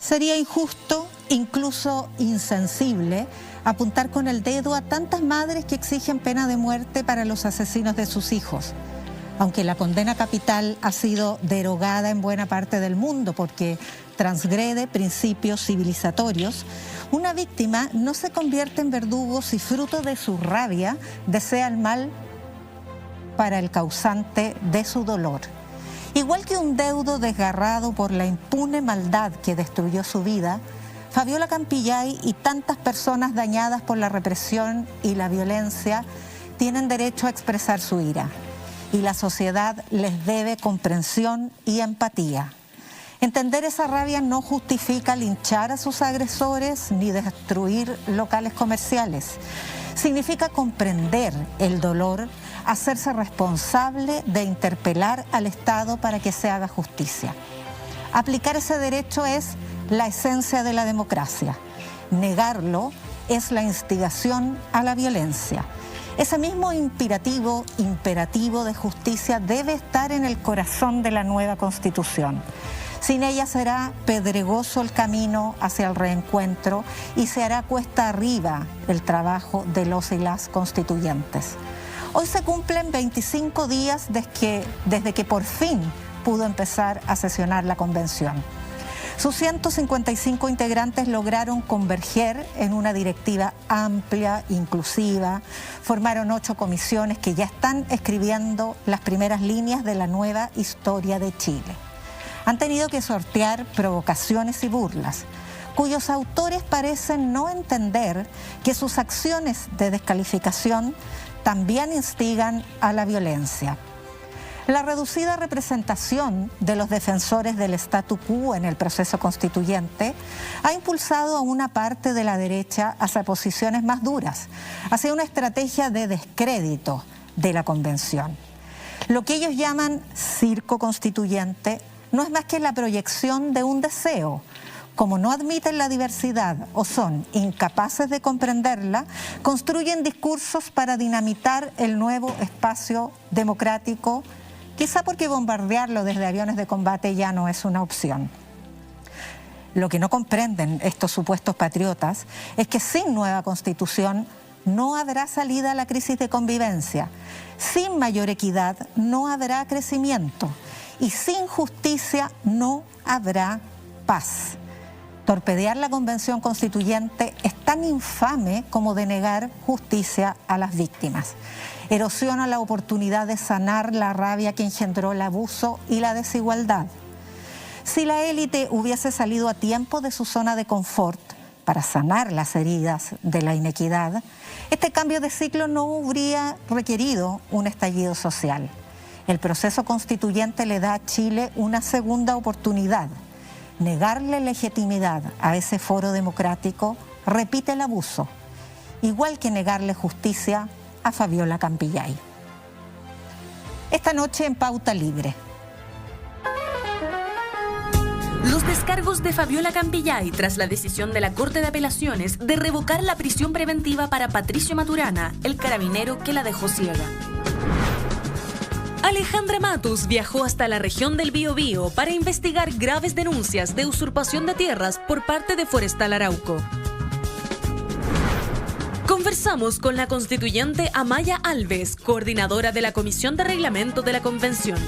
Sería injusto, incluso insensible, apuntar con el dedo a tantas madres que exigen pena de muerte para los asesinos de sus hijos. Aunque la condena capital ha sido derogada en buena parte del mundo porque transgrede principios civilizatorios, una víctima no se convierte en verdugo si fruto de su rabia desea el mal para el causante de su dolor. Igual que un deudo desgarrado por la impune maldad que destruyó su vida, Fabiola Campillay y tantas personas dañadas por la represión y la violencia tienen derecho a expresar su ira. Y la sociedad les debe comprensión y empatía. Entender esa rabia no justifica linchar a sus agresores ni destruir locales comerciales. Significa comprender el dolor, hacerse responsable de interpelar al Estado para que se haga justicia. Aplicar ese derecho es la esencia de la democracia. Negarlo es la instigación a la violencia. Ese mismo imperativo de justicia debe estar en el corazón de la nueva Constitución. Sin ella será pedregoso el camino hacia el reencuentro y se hará cuesta arriba el trabajo de los y las constituyentes. Hoy se cumplen 25 días desde que por fin pudo empezar a sesionar la convención. Sus 155 integrantes lograron converger en una directiva amplia, inclusiva, formaron 8 comisiones que ya están escribiendo las primeras líneas de la nueva historia de Chile. Han tenido que sortear provocaciones y burlas, cuyos autores parecen no entender que sus acciones de descalificación también instigan a la violencia. La reducida representación de los defensores del statu quo en el proceso constituyente ha impulsado a una parte de la derecha hacia posiciones más duras, hacia una estrategia de descrédito de la convención. Lo que ellos llaman circo constituyente no es más que la proyección de un deseo. Como no admiten la diversidad o son incapaces de comprenderla, construyen discursos para dinamitar el nuevo espacio democrático, quizá porque bombardearlo desde aviones de combate ya no es una opción. Lo que no comprenden estos supuestos patriotas es que sin nueva constitución no habrá salida a la crisis de convivencia, sin mayor equidad no habrá crecimiento y sin justicia no habrá paz. Torpedear la convención constituyente es tan infame como denegar justicia a las víctimas. Erosiona la oportunidad de sanar la rabia que engendró el abuso y la desigualdad. Si la élite hubiese salido a tiempo de su zona de confort para sanar las heridas de la inequidad, este cambio de ciclo no habría requerido un estallido social. El proceso constituyente le da a Chile una segunda oportunidad. Negarle legitimidad a ese foro democrático repite el abuso, igual que negarle justicia a Fabiola Campillay. Esta noche en Pauta Libre. Los descargos de Fabiola Campillay tras la decisión de la Corte de Apelaciones de revocar la prisión preventiva para Patricio Maturana, el carabinero que la dejó ciega. Alejandra Matus viajó hasta la región del Biobío para investigar graves denuncias de usurpación de tierras por parte de Forestal Arauco. Conversamos con la constituyente Amaya Alves, coordinadora de la Comisión de Reglamento de la Convención.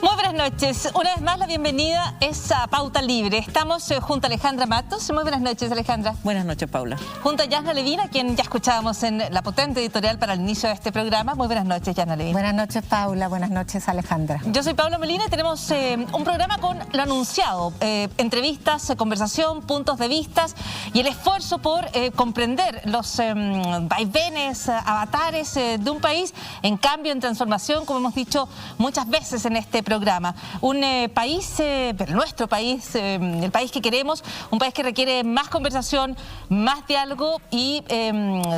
Buenas noches. Una vez más la bienvenida es a Pauta Libre. Estamos junto a Alejandra Matos. Muy buenas noches, Alejandra. Buenas noches, Paula. Junto a Yasna Levina, a quien ya escuchábamos en la potente editorial para el inicio de este programa. Muy buenas noches, Yasna Levina. Buenas noches, Paula. Buenas noches, Alejandra. Yo soy Paula Molina y tenemos un programa con lo anunciado. Entrevistas, conversación, puntos de vistas y el esfuerzo por comprender los vaivenes, avatares de un país en cambio, en transformación, como hemos dicho muchas veces en este programa. Un país, nuestro país, el país que queremos, un país que requiere más conversación, más diálogo y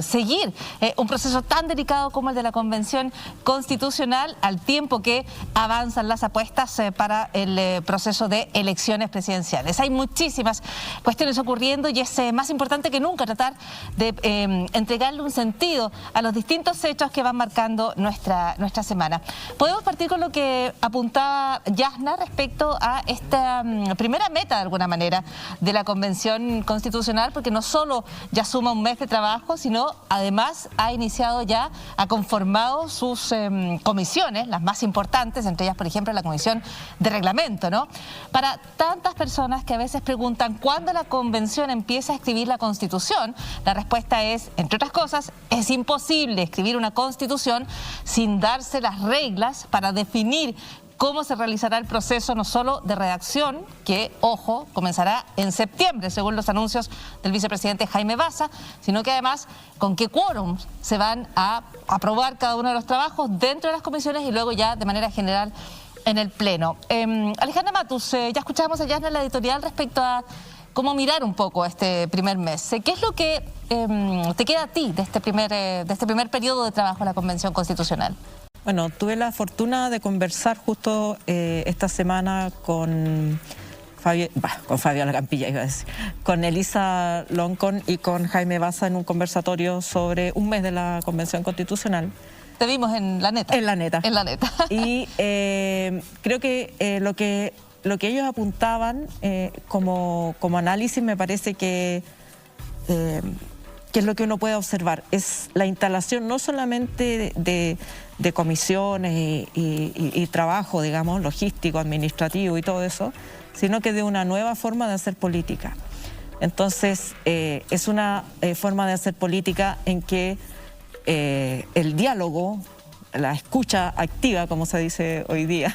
seguir un proceso tan delicado como el de la Convención Constitucional al tiempo que avanzan las apuestas para el proceso de elecciones presidenciales. Hay muchísimas cuestiones ocurriendo y es más importante que nunca tratar de entregarle un sentido a los distintos hechos que van marcando nuestra semana. Podemos partir con lo que apuntaba Yasna respecto a esta primera meta, de alguna manera, de la Convención Constitucional, porque no solo ya suma un mes de trabajo, sino además ha iniciado ya, ha conformado sus comisiones, las más importantes, entre ellas, por ejemplo, la Comisión de Reglamento, ¿no? Para tantas personas que a veces preguntan ¿cuándo la Convención empieza a escribir la Constitución? La respuesta es, entre otras cosas, es imposible escribir una Constitución sin darse las reglas para definir cómo se realizará el proceso no solo de redacción, que, ojo, comenzará en septiembre, según los anuncios del vicepresidente Jaime Baza, sino que además con qué quórum se van a aprobar cada uno de los trabajos dentro de las comisiones y luego ya de manera general en el Pleno. Alejandra Matus, ya escuchábamos a Yasna en la editorial respecto a cómo mirar un poco este primer mes. ¿Qué es lo que te queda a ti de este primer periodo de trabajo en la Convención Constitucional? Bueno, tuve la fortuna de conversar justo esta semana con Fabiola Campilla, iba a decir, con Elisa Loncón y con Jaime Baza en un conversatorio sobre un mes de la Convención Constitucional. Te vimos en La Neta. En La Neta. En La Neta. Y creo que lo que ellos apuntaban como análisis me parece que es lo que uno puede observar. Es la instalación no solamente de comisiones y trabajo, digamos, logístico, administrativo y todo eso, sino que de una nueva forma de hacer política. Entonces, es una forma de hacer política en que el diálogo, la escucha activa, como se dice hoy día,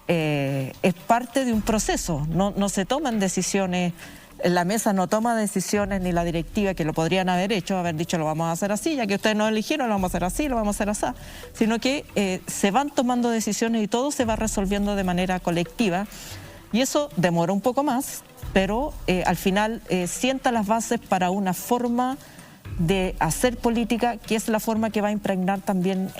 es parte de un proceso. No se toman decisiones, la mesa no toma decisiones ni la directiva, que lo podrían haber hecho, haber dicho lo vamos a hacer así, ya que ustedes nos eligieron, lo vamos a hacer así, lo vamos a hacer así, sino que se van tomando decisiones y todo se va resolviendo de manera colectiva y eso demora un poco más, pero al final sienta las bases para una forma de hacer política, que es la forma que va a impregnar también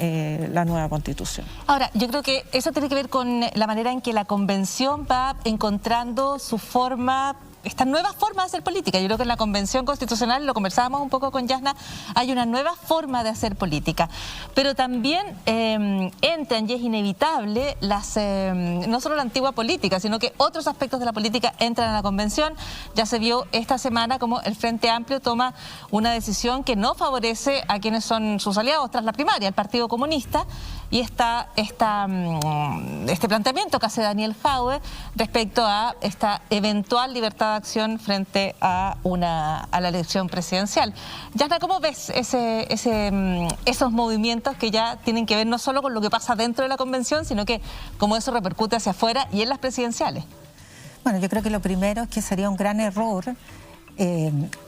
la nueva Constitución. Ahora, yo creo que eso tiene que ver con la manera en que la Convención va encontrando su forma, esta nueva forma de hacer política. Yo creo que en la Convención Constitucional, lo conversábamos un poco con Yasna, hay una nueva forma de hacer política. Pero también entran, y es inevitable, no solo la antigua política, sino que otros aspectos de la política entran a la Convención. Ya se vio esta semana como el Frente Amplio toma una decisión que no favorece a quienes son sus aliados tras la primaria, el Partido Comunista, y está este planteamiento que hace Daniel Jadwe respecto a esta eventual libertad de acción frente a la elección presidencial. Yasna, ¿cómo ves esos movimientos que ya tienen que ver no solo con lo que pasa dentro de la Convención, sino que cómo eso repercute hacia afuera y en las presidenciales? Bueno, yo creo que lo primero es que sería un gran error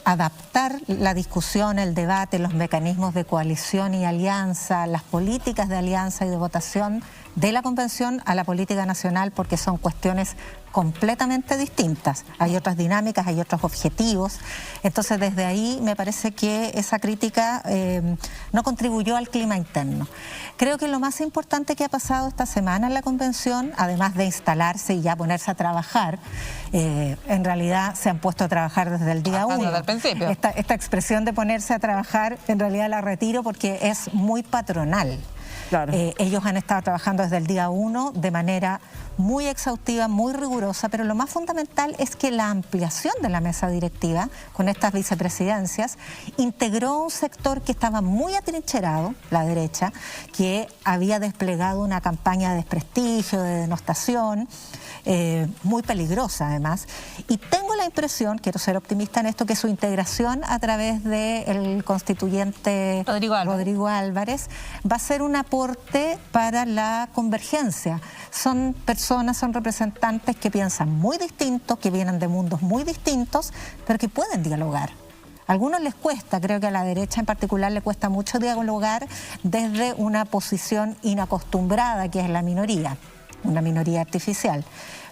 adaptar la discusión, el debate, los mecanismos de coalición y alianza, las políticas de alianza y de votación de la Convención a la política nacional, porque son cuestiones completamente distintas. Hay otras dinámicas, hay otros objetivos. Entonces, desde ahí me parece que esa crítica no contribuyó al clima interno. Creo que lo más importante que ha pasado esta semana en la Convención, además de instalarse y ya ponerse a trabajar, en realidad se han puesto a trabajar desde el día 1. Esta expresión de ponerse a trabajar, en realidad la retiro porque es muy patronal. Claro. Ellos han estado trabajando desde el día 1 de manera muy exhaustiva, muy rigurosa, pero lo más fundamental es que la ampliación de la mesa directiva con estas vicepresidencias integró un sector que estaba muy atrincherado, la derecha, que había desplegado una campaña de desprestigio, de denostación, muy peligrosa además, y tengo la impresión, quiero ser optimista en esto, que su integración a través del constituyente Rodrigo Álvarez va a ser un aporte para la convergencia. Son personas, son representantes que piensan muy distintos, que vienen de mundos muy distintos, pero que pueden dialogar. A algunos les cuesta, creo que a la derecha en particular le cuesta mucho dialogar desde una posición inacostumbrada, que es la minoría. una minoría artificial.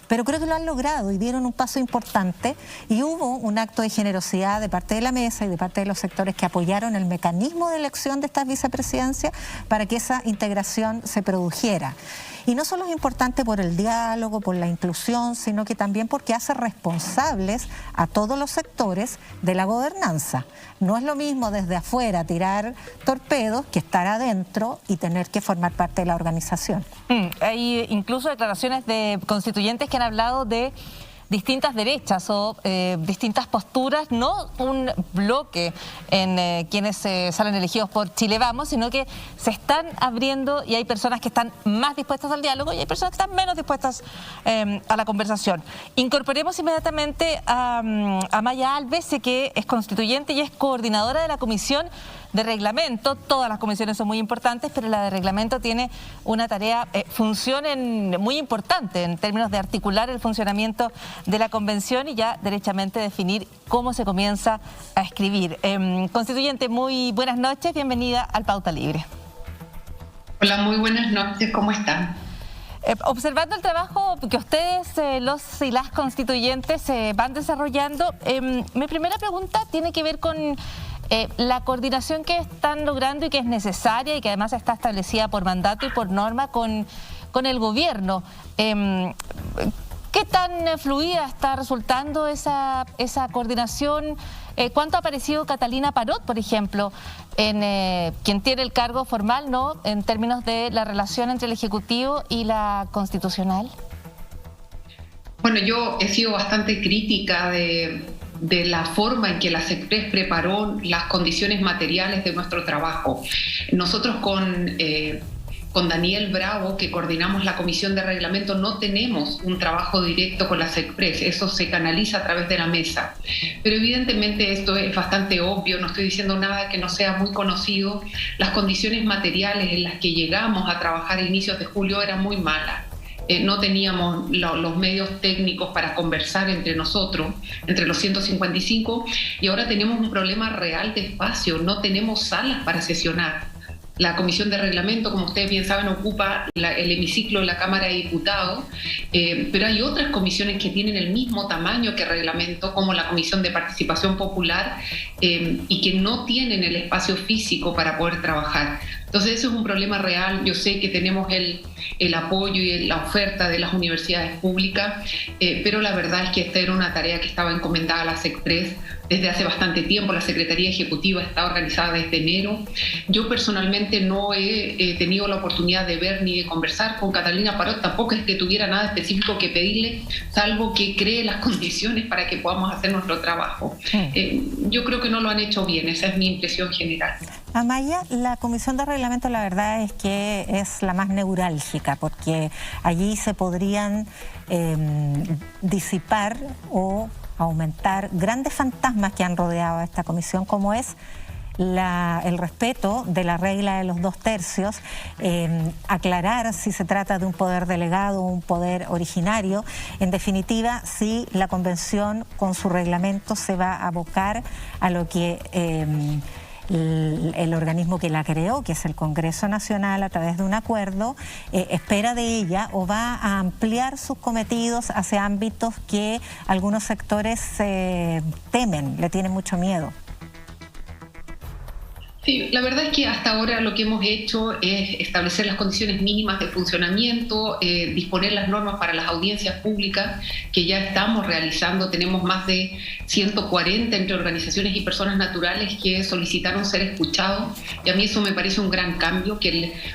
Pero creo que lo han logrado y dieron un paso importante y hubo un acto de generosidad de parte de la mesa y de parte de los sectores que apoyaron el mecanismo de elección de estas vicepresidencias para que esa integración se produjera. Y no solo es importante por el diálogo, por la inclusión, sino que también porque hace responsables a todos los sectores de la gobernanza. No es lo mismo desde afuera tirar torpedos que estar adentro y tener que formar parte de la organización. Hay incluso declaraciones de constituyentes que han hablado de distintas derechas o distintas posturas, no un bloque en quienes salen elegidos por Chile Vamos, sino que se están abriendo y hay personas que están más dispuestas al diálogo y hay personas que están menos dispuestas a la conversación. Incorporemos inmediatamente a Maya Alves, que es constituyente y es coordinadora de la Comisión de Reglamento. Todas las comisiones son muy importantes, pero la de Reglamento tiene una tarea, función muy importante en términos de articular el funcionamiento de la Convención y ya derechamente definir cómo se comienza a escribir. Constituyente, muy buenas noches, bienvenida al Pauta Libre. Hola, muy buenas noches, ¿cómo están? Observando el trabajo que ustedes, los y las constituyentes, van desarrollando, mi primera pregunta tiene que ver con la coordinación que están logrando y que es necesaria y que además está establecida por mandato y por norma con el gobierno. ¿Qué tan fluida está resultando esa coordinación? ¿Cuánto ha aparecido Catalina Parot, por ejemplo, quien tiene el cargo formal, ¿no?, en términos de la relación entre el Ejecutivo y la Constitucional? Bueno, yo he sido bastante crítica de la forma en que la SECPRES preparó las condiciones materiales de nuestro trabajo. Nosotros con Daniel Bravo, que coordinamos la Comisión de Reglamento, no tenemos un trabajo directo con la SECPRES, eso se canaliza a través de la mesa. Pero evidentemente esto es bastante obvio, no estoy diciendo nada que no sea muy conocido. Las condiciones materiales en las que llegamos a trabajar a inicios de julio eran muy malas. No teníamos los medios técnicos para conversar entre nosotros, entre los 155, y ahora tenemos un problema real de espacio, no tenemos salas para sesionar. La Comisión de Reglamento, como ustedes bien saben, ocupa el hemiciclo de la Cámara de Diputados, pero hay otras comisiones que tienen el mismo tamaño que Reglamento, como la Comisión de Participación Popular, y que no tienen el espacio físico para poder trabajar. Entonces eso es un problema real. Yo sé que tenemos el apoyo y la oferta de las universidades públicas, pero la verdad es que esta era una tarea que estaba encomendada a la SECPRES desde hace bastante tiempo. La Secretaría Ejecutiva está organizada desde enero. Yo personalmente no he tenido la oportunidad de ver ni de conversar con Catalina Parot, tampoco es que tuviera nada específico que pedirle, salvo que cree las condiciones para que podamos hacer nuestro trabajo. Yo creo que no lo han hecho bien, esa es mi impresión general. Amaya, la Comisión de Reglamento la verdad es que es la más neurálgica, porque allí se podrían disipar o aumentar grandes fantasmas que han rodeado a esta comisión, como es el respeto de la regla de los 2/3, aclarar si se trata de un poder delegado o un poder originario. En definitiva, si la convención con su reglamento se va a abocar a lo que el organismo que la creó, que es el Congreso Nacional, a través de un acuerdo, espera de ella o va a ampliar sus cometidos hacia ámbitos que algunos sectores temen, le tienen mucho miedo. Sí, la verdad es que hasta ahora lo que hemos hecho es establecer las condiciones mínimas de funcionamiento, disponer las normas para las audiencias públicas que ya estamos realizando. Tenemos más de 140 entre organizaciones y personas naturales que solicitaron ser escuchados, y a mí eso me parece un gran cambio,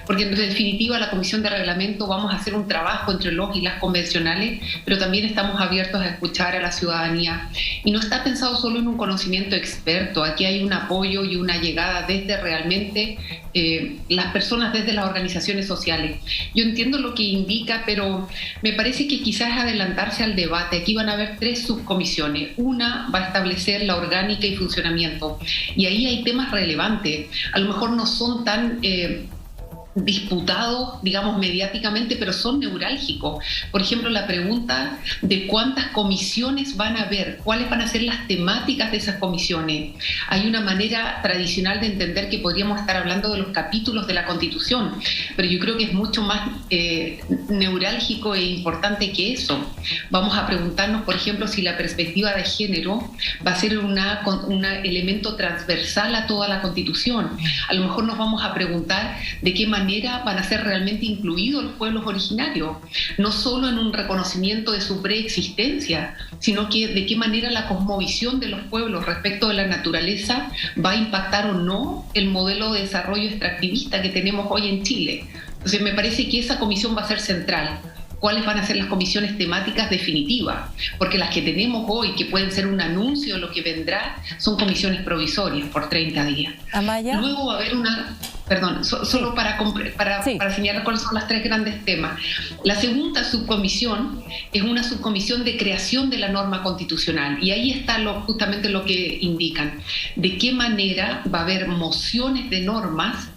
porque en definitiva la Comisión de Reglamento vamos a hacer un trabajo entre los y las convencionales, pero también estamos abiertos a escuchar a la ciudadanía. Y no está pensado solo en un conocimiento experto, aquí hay un apoyo y una llegada desde realmente las personas, desde las organizaciones sociales. Yo entiendo lo que indica, pero me parece que quizás adelantarse al debate. Aquí van a haber 3 subcomisiones. Una va a establecer la orgánica y funcionamiento, y ahí hay temas relevantes. A lo mejor no son tan disputados, digamos, mediáticamente, pero son neurálgicos. Por ejemplo, la pregunta de cuántas comisiones van a haber, cuáles van a ser las temáticas de esas comisiones. Hay una manera tradicional de entender que podríamos estar hablando de los capítulos de la Constitución, pero yo creo que es mucho más neurálgico e importante que eso. Vamos a preguntarnos, por ejemplo, si la perspectiva de género va a ser un elemento transversal a toda la Constitución. A lo mejor nos vamos a preguntar de qué manera van a ser realmente incluidos los pueblos originarios, no solo en un reconocimiento de su preexistencia, sino que de qué manera la cosmovisión de los pueblos respecto de la naturaleza va a impactar o no el modelo de desarrollo extractivista que tenemos hoy en Chile. Entonces me parece que esa comisión va a ser central. ¿Cuáles van a ser las comisiones temáticas definitivas? Porque las que tenemos hoy, que pueden ser un anuncio de lo que vendrá, son comisiones provisorias por 30 días. Amaya. Luego va a haber una... Perdón, solo para señalar cuáles son los 3 grandes temas. La segunda subcomisión es una subcomisión de creación de la norma constitucional, y ahí está justamente lo que indican. De qué manera va a haber mociones de normas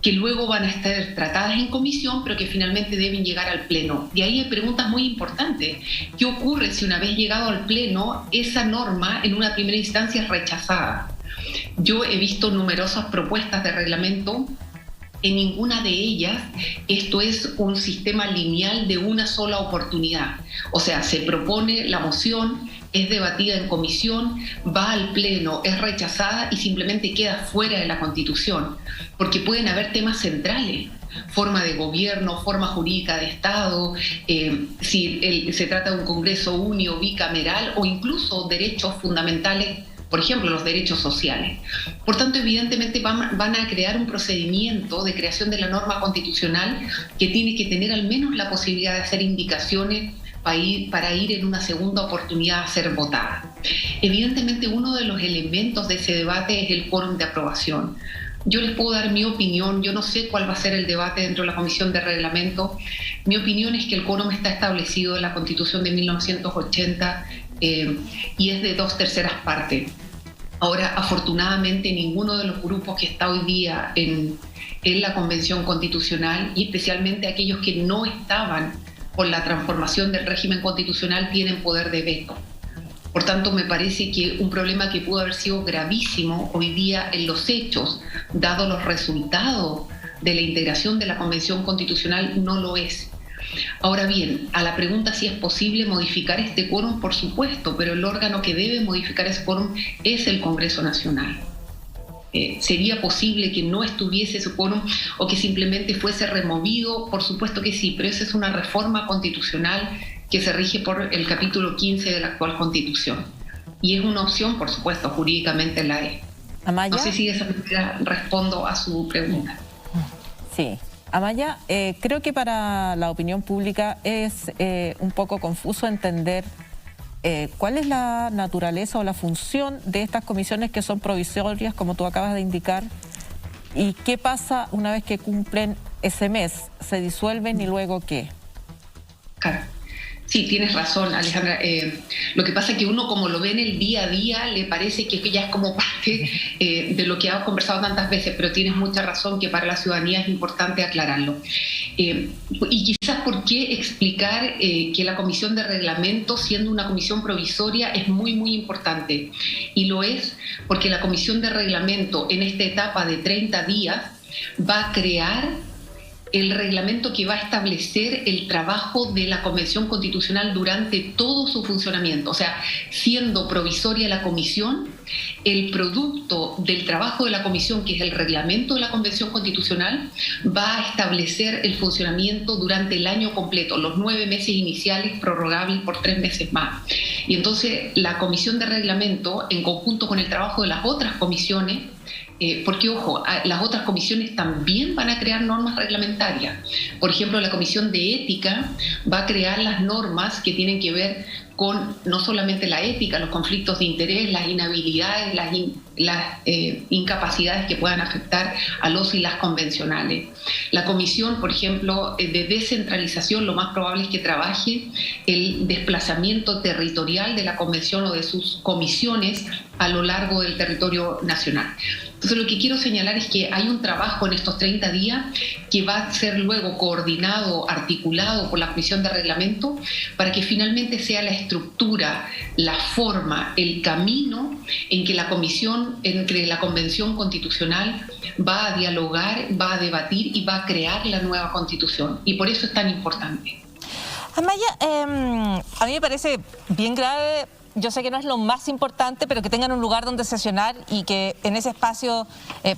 que luego van a estar tratadas en comisión, pero que finalmente deben llegar al Pleno. Y ahí hay preguntas muy importantes. ¿Qué ocurre si una vez llegado al Pleno, esa norma en una primera instancia es rechazada? Yo he visto numerosas propuestas de reglamento. En ninguna de ellas esto es un sistema lineal de una sola oportunidad. O sea, se propone la moción, es debatida en comisión, va al Pleno, es rechazada y simplemente queda fuera de la Constitución, porque pueden haber temas centrales, forma de gobierno, forma jurídica de Estado, si se trata de un Congreso único, bicameral, o incluso derechos fundamentales, por ejemplo, los derechos sociales. Por tanto, evidentemente van a crear un procedimiento de creación de la norma constitucional que tiene que tener al menos la posibilidad de hacer indicaciones para ir en una segunda oportunidad a ser votada. Evidentemente, uno de los elementos de ese debate es el quórum de aprobación. Yo les puedo dar mi opinión, yo no sé cuál va a ser el debate dentro de la Comisión de Reglamento. Mi opinión es que el quórum está establecido en la Constitución de 1980 y es de 2/3 partes. Ahora, afortunadamente, ninguno de los grupos que está hoy día en la Convención Constitucional, y especialmente aquellos que no estaban con la transformación del régimen constitucional, tienen poder de veto. Por tanto, me parece que un problema que pudo haber sido gravísimo hoy día en los hechos, dado los resultados de la integración de la Convención Constitucional, no lo es. Ahora bien, a la pregunta si es posible modificar este quórum, por supuesto, pero el órgano que debe modificar ese quórum es el Congreso Nacional. ¿Sería posible que no estuviese ese quórum o que simplemente fuese removido? Por supuesto que sí, pero esa es una reforma constitucional que se rige por el capítulo 15 de la actual Constitución. Y es una opción, por supuesto, jurídicamente la es. Amaya. No sé si de esa manera respondo a su pregunta. Sí. Amaya, creo que para la opinión pública es un poco confuso entender cuál es la naturaleza o la función de estas comisiones que son provisorias, como tú acabas de indicar, y qué pasa una vez que cumplen ese mes, se disuelven y luego qué. Claro. Sí, tienes razón, Alejandra. Lo que pasa es que uno, como lo ve en el día a día, le parece que ya es como parte de lo que hemos conversado tantas veces, pero tienes mucha razón que para la ciudadanía es importante aclararlo. Y quizás por qué explicar que la Comisión de Reglamento, siendo una comisión provisoria, es muy, muy importante. Y lo es porque la Comisión de Reglamento, en esta etapa de 30 días, va a crear el reglamento que va a establecer el trabajo de la Convención Constitucional durante todo su funcionamiento. O sea, siendo provisoria la comisión, el producto del trabajo de la comisión, que es el reglamento de la Convención Constitucional, va a establecer el funcionamiento durante el año completo, los 9 meses iniciales prorrogables por 3 meses más. Y entonces la Comisión de Reglamento, en conjunto con el trabajo de las otras comisiones, porque, ojo, las otras comisiones también van a crear normas reglamentarias. Por ejemplo, la Comisión de Ética va a crear las normas que tienen que ver con no solamente la ética, los conflictos de interés, las inhabilidades, las incapacidades que puedan afectar a los y las convencionales. La comisión, por ejemplo, de descentralización, lo más probable es que trabaje el desplazamiento territorial de la convención o de sus comisiones a lo largo del territorio nacional. Entonces lo que quiero señalar es que hay un trabajo en estos 30 días que va a ser luego coordinado, articulado por la Comisión de Reglamento para que finalmente sea la estructura, la forma, el camino en que la Convención Constitucional va a dialogar, va a debatir y va a crear la nueva Constitución. Y por eso es tan importante. Amaya, a mí me parece bien grave. Yo sé que no es lo más importante, pero que tengan un lugar donde sesionar y que en ese espacio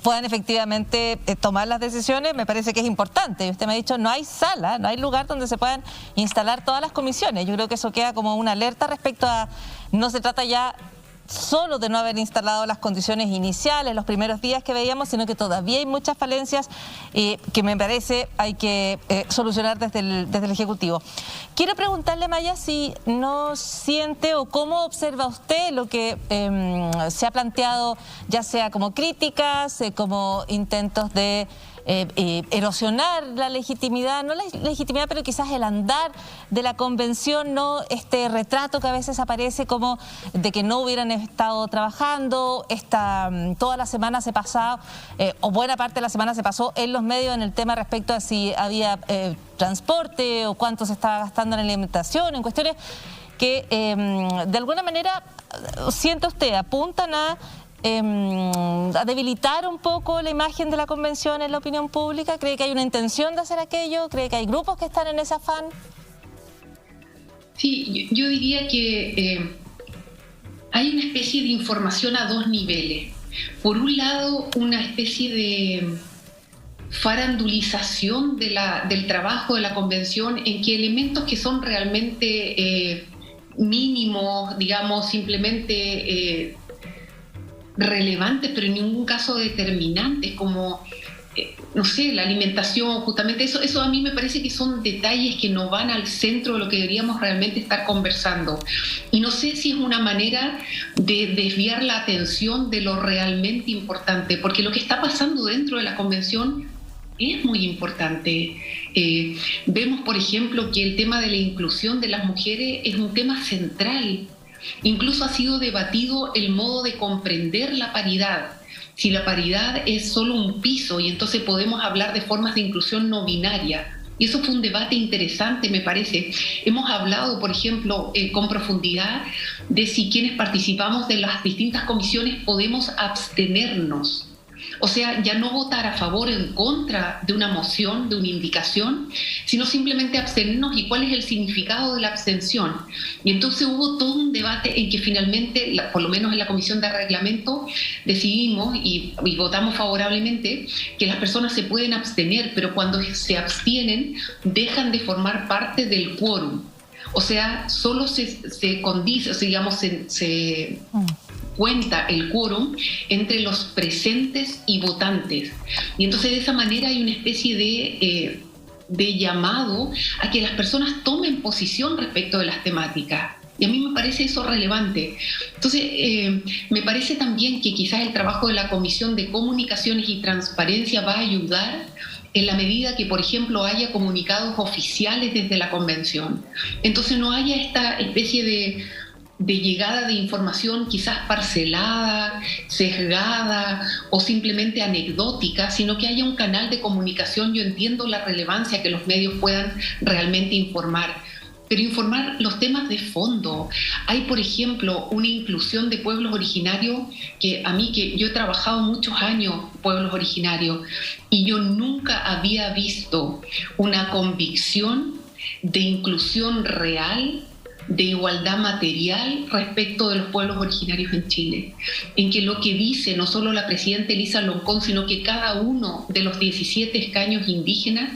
puedan efectivamente tomar las decisiones, me parece que es importante. Usted me ha dicho, no hay sala, no hay lugar donde se puedan instalar todas las comisiones. Yo creo que eso queda como una alerta respecto a, no se trata ya solo de no haber instalado las condiciones iniciales los primeros días que veíamos, sino que todavía hay muchas falencias que me parece hay que solucionar desde el Ejecutivo. Quiero preguntarle, Maya, si no siente o cómo observa usted lo que se ha planteado, ya sea como críticas, como intentos de erosionar la legitimidad, no la legitimidad, pero quizás el andar de la convención, no este retrato que a veces aparece como de que no hubieran estado trabajando, toda la semana se pasó, o buena parte de la semana se pasó en los medios en el tema respecto a si había transporte o cuánto se estaba gastando en alimentación, en cuestiones que de alguna manera, siente usted, apuntan a debilitar un poco la imagen de la convención en la opinión pública. ¿Cree que hay una intención de hacer aquello? ¿Cree que hay grupos que están en ese afán? Sí, yo diría que hay una especie de información a dos niveles. Por un lado, una especie de farandulización del trabajo de la convención en que elementos que son realmente mínimos, digamos, simplemente relevantes, pero en ningún caso determinantes, como, no sé, la alimentación, justamente eso a mí me parece que son detalles que no van al centro de lo que deberíamos realmente estar conversando. Y no sé si es una manera de desviar la atención de lo realmente importante, porque lo que está pasando dentro de la convención es muy importante. Vemos, por ejemplo, que el tema de la inclusión de las mujeres es un tema central. Incluso ha sido debatido el modo de comprender la paridad. Si la paridad es solo un piso y entonces podemos hablar de formas de inclusión no binaria. Y eso fue un debate interesante, me parece. Hemos hablado, por ejemplo, con profundidad de si quienes participamos de las distintas comisiones podemos abstenernos. O sea, ya no votar a favor o en contra de una moción, de una indicación, sino simplemente abstenernos y cuál es el significado de la abstención. Y entonces hubo todo un debate en que finalmente, por lo menos en la Comisión de Reglamento, decidimos y votamos favorablemente que las personas se pueden abstener, pero cuando se abstienen dejan de formar parte del quórum. O sea, solo se condice, digamos, se cuenta el quórum entre los presentes y votantes. Y entonces de esa manera hay una especie de llamado a que las personas tomen posición respecto de las temáticas. Y a mí me parece eso relevante. Entonces, me parece también que quizás el trabajo de la Comisión de Comunicaciones y Transparencia va a ayudar en la medida que, por ejemplo, haya comunicados oficiales desde la Convención. Entonces no haya esta especie de llegada de información quizás parcelada, sesgada o simplemente anecdótica, sino que haya un canal de comunicación. Yo entiendo la relevancia que los medios puedan realmente informar, pero informar los temas de fondo. Hay, por ejemplo, una inclusión de pueblos originarios que yo he trabajado muchos años pueblos originarios y yo nunca había visto una convicción de inclusión real, de igualdad material respecto de los pueblos originarios en Chile, en que lo que dice no solo la presidenta Elisa Loncón, sino que cada uno de los 17 escaños indígenas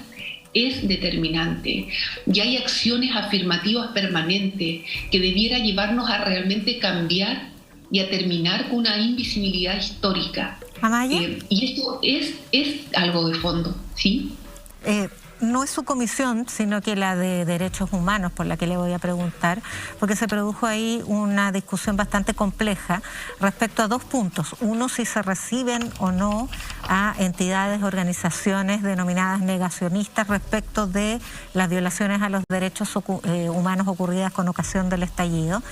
es determinante. Y hay acciones afirmativas permanentes que debiera llevarnos a realmente cambiar y a terminar con una invisibilidad histórica. ¿Amaya? Y esto es algo de fondo, ¿sí? no es su comisión, sino que la de Derechos Humanos, por la que le voy a preguntar, porque se produjo ahí una discusión bastante compleja respecto a dos puntos. Uno, si se reciben o no a entidades, organizaciones denominadas negacionistas respecto de las violaciones a los derechos humanos ocurridas con ocasión del estallido.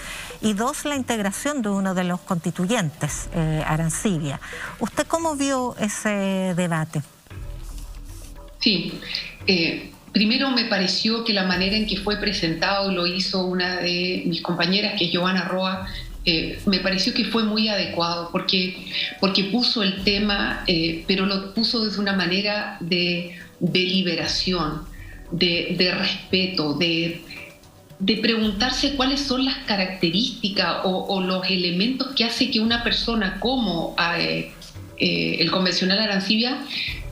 Y dos, la integración de uno de los constituyentes, Arancibia. ¿Usted cómo vio ese debate? Sí, primero me pareció que la manera en que fue presentado, lo hizo una de mis compañeras, que es Giovanna Roa, me pareció que fue muy adecuado porque puso el tema, pero lo puso desde una manera de deliberación, de respeto, de preguntarse cuáles son las características o los elementos que hace que una persona como el convencional Arancibia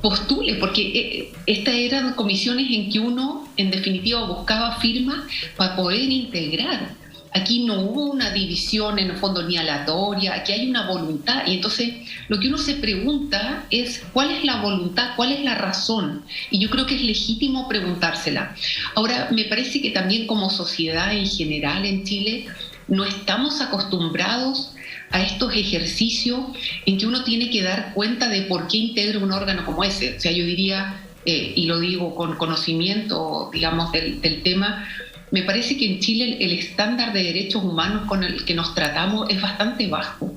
postule, porque estas eran comisiones en que uno, en definitiva, buscaba firmas para poder integrar. Aquí no hubo una división, en el fondo, ni aleatoria, aquí hay una voluntad. Y entonces, lo que uno se pregunta es cuál es la voluntad, cuál es la razón. Y yo creo que es legítimo preguntársela. Ahora, me parece que también como sociedad en general en Chile, no estamos acostumbrados a estos ejercicios en que uno tiene que dar cuenta de por qué integra un órgano como ese. O sea, yo diría, y lo digo con conocimiento, digamos, del tema, me parece que en Chile el estándar de derechos humanos con el que nos tratamos es bastante bajo.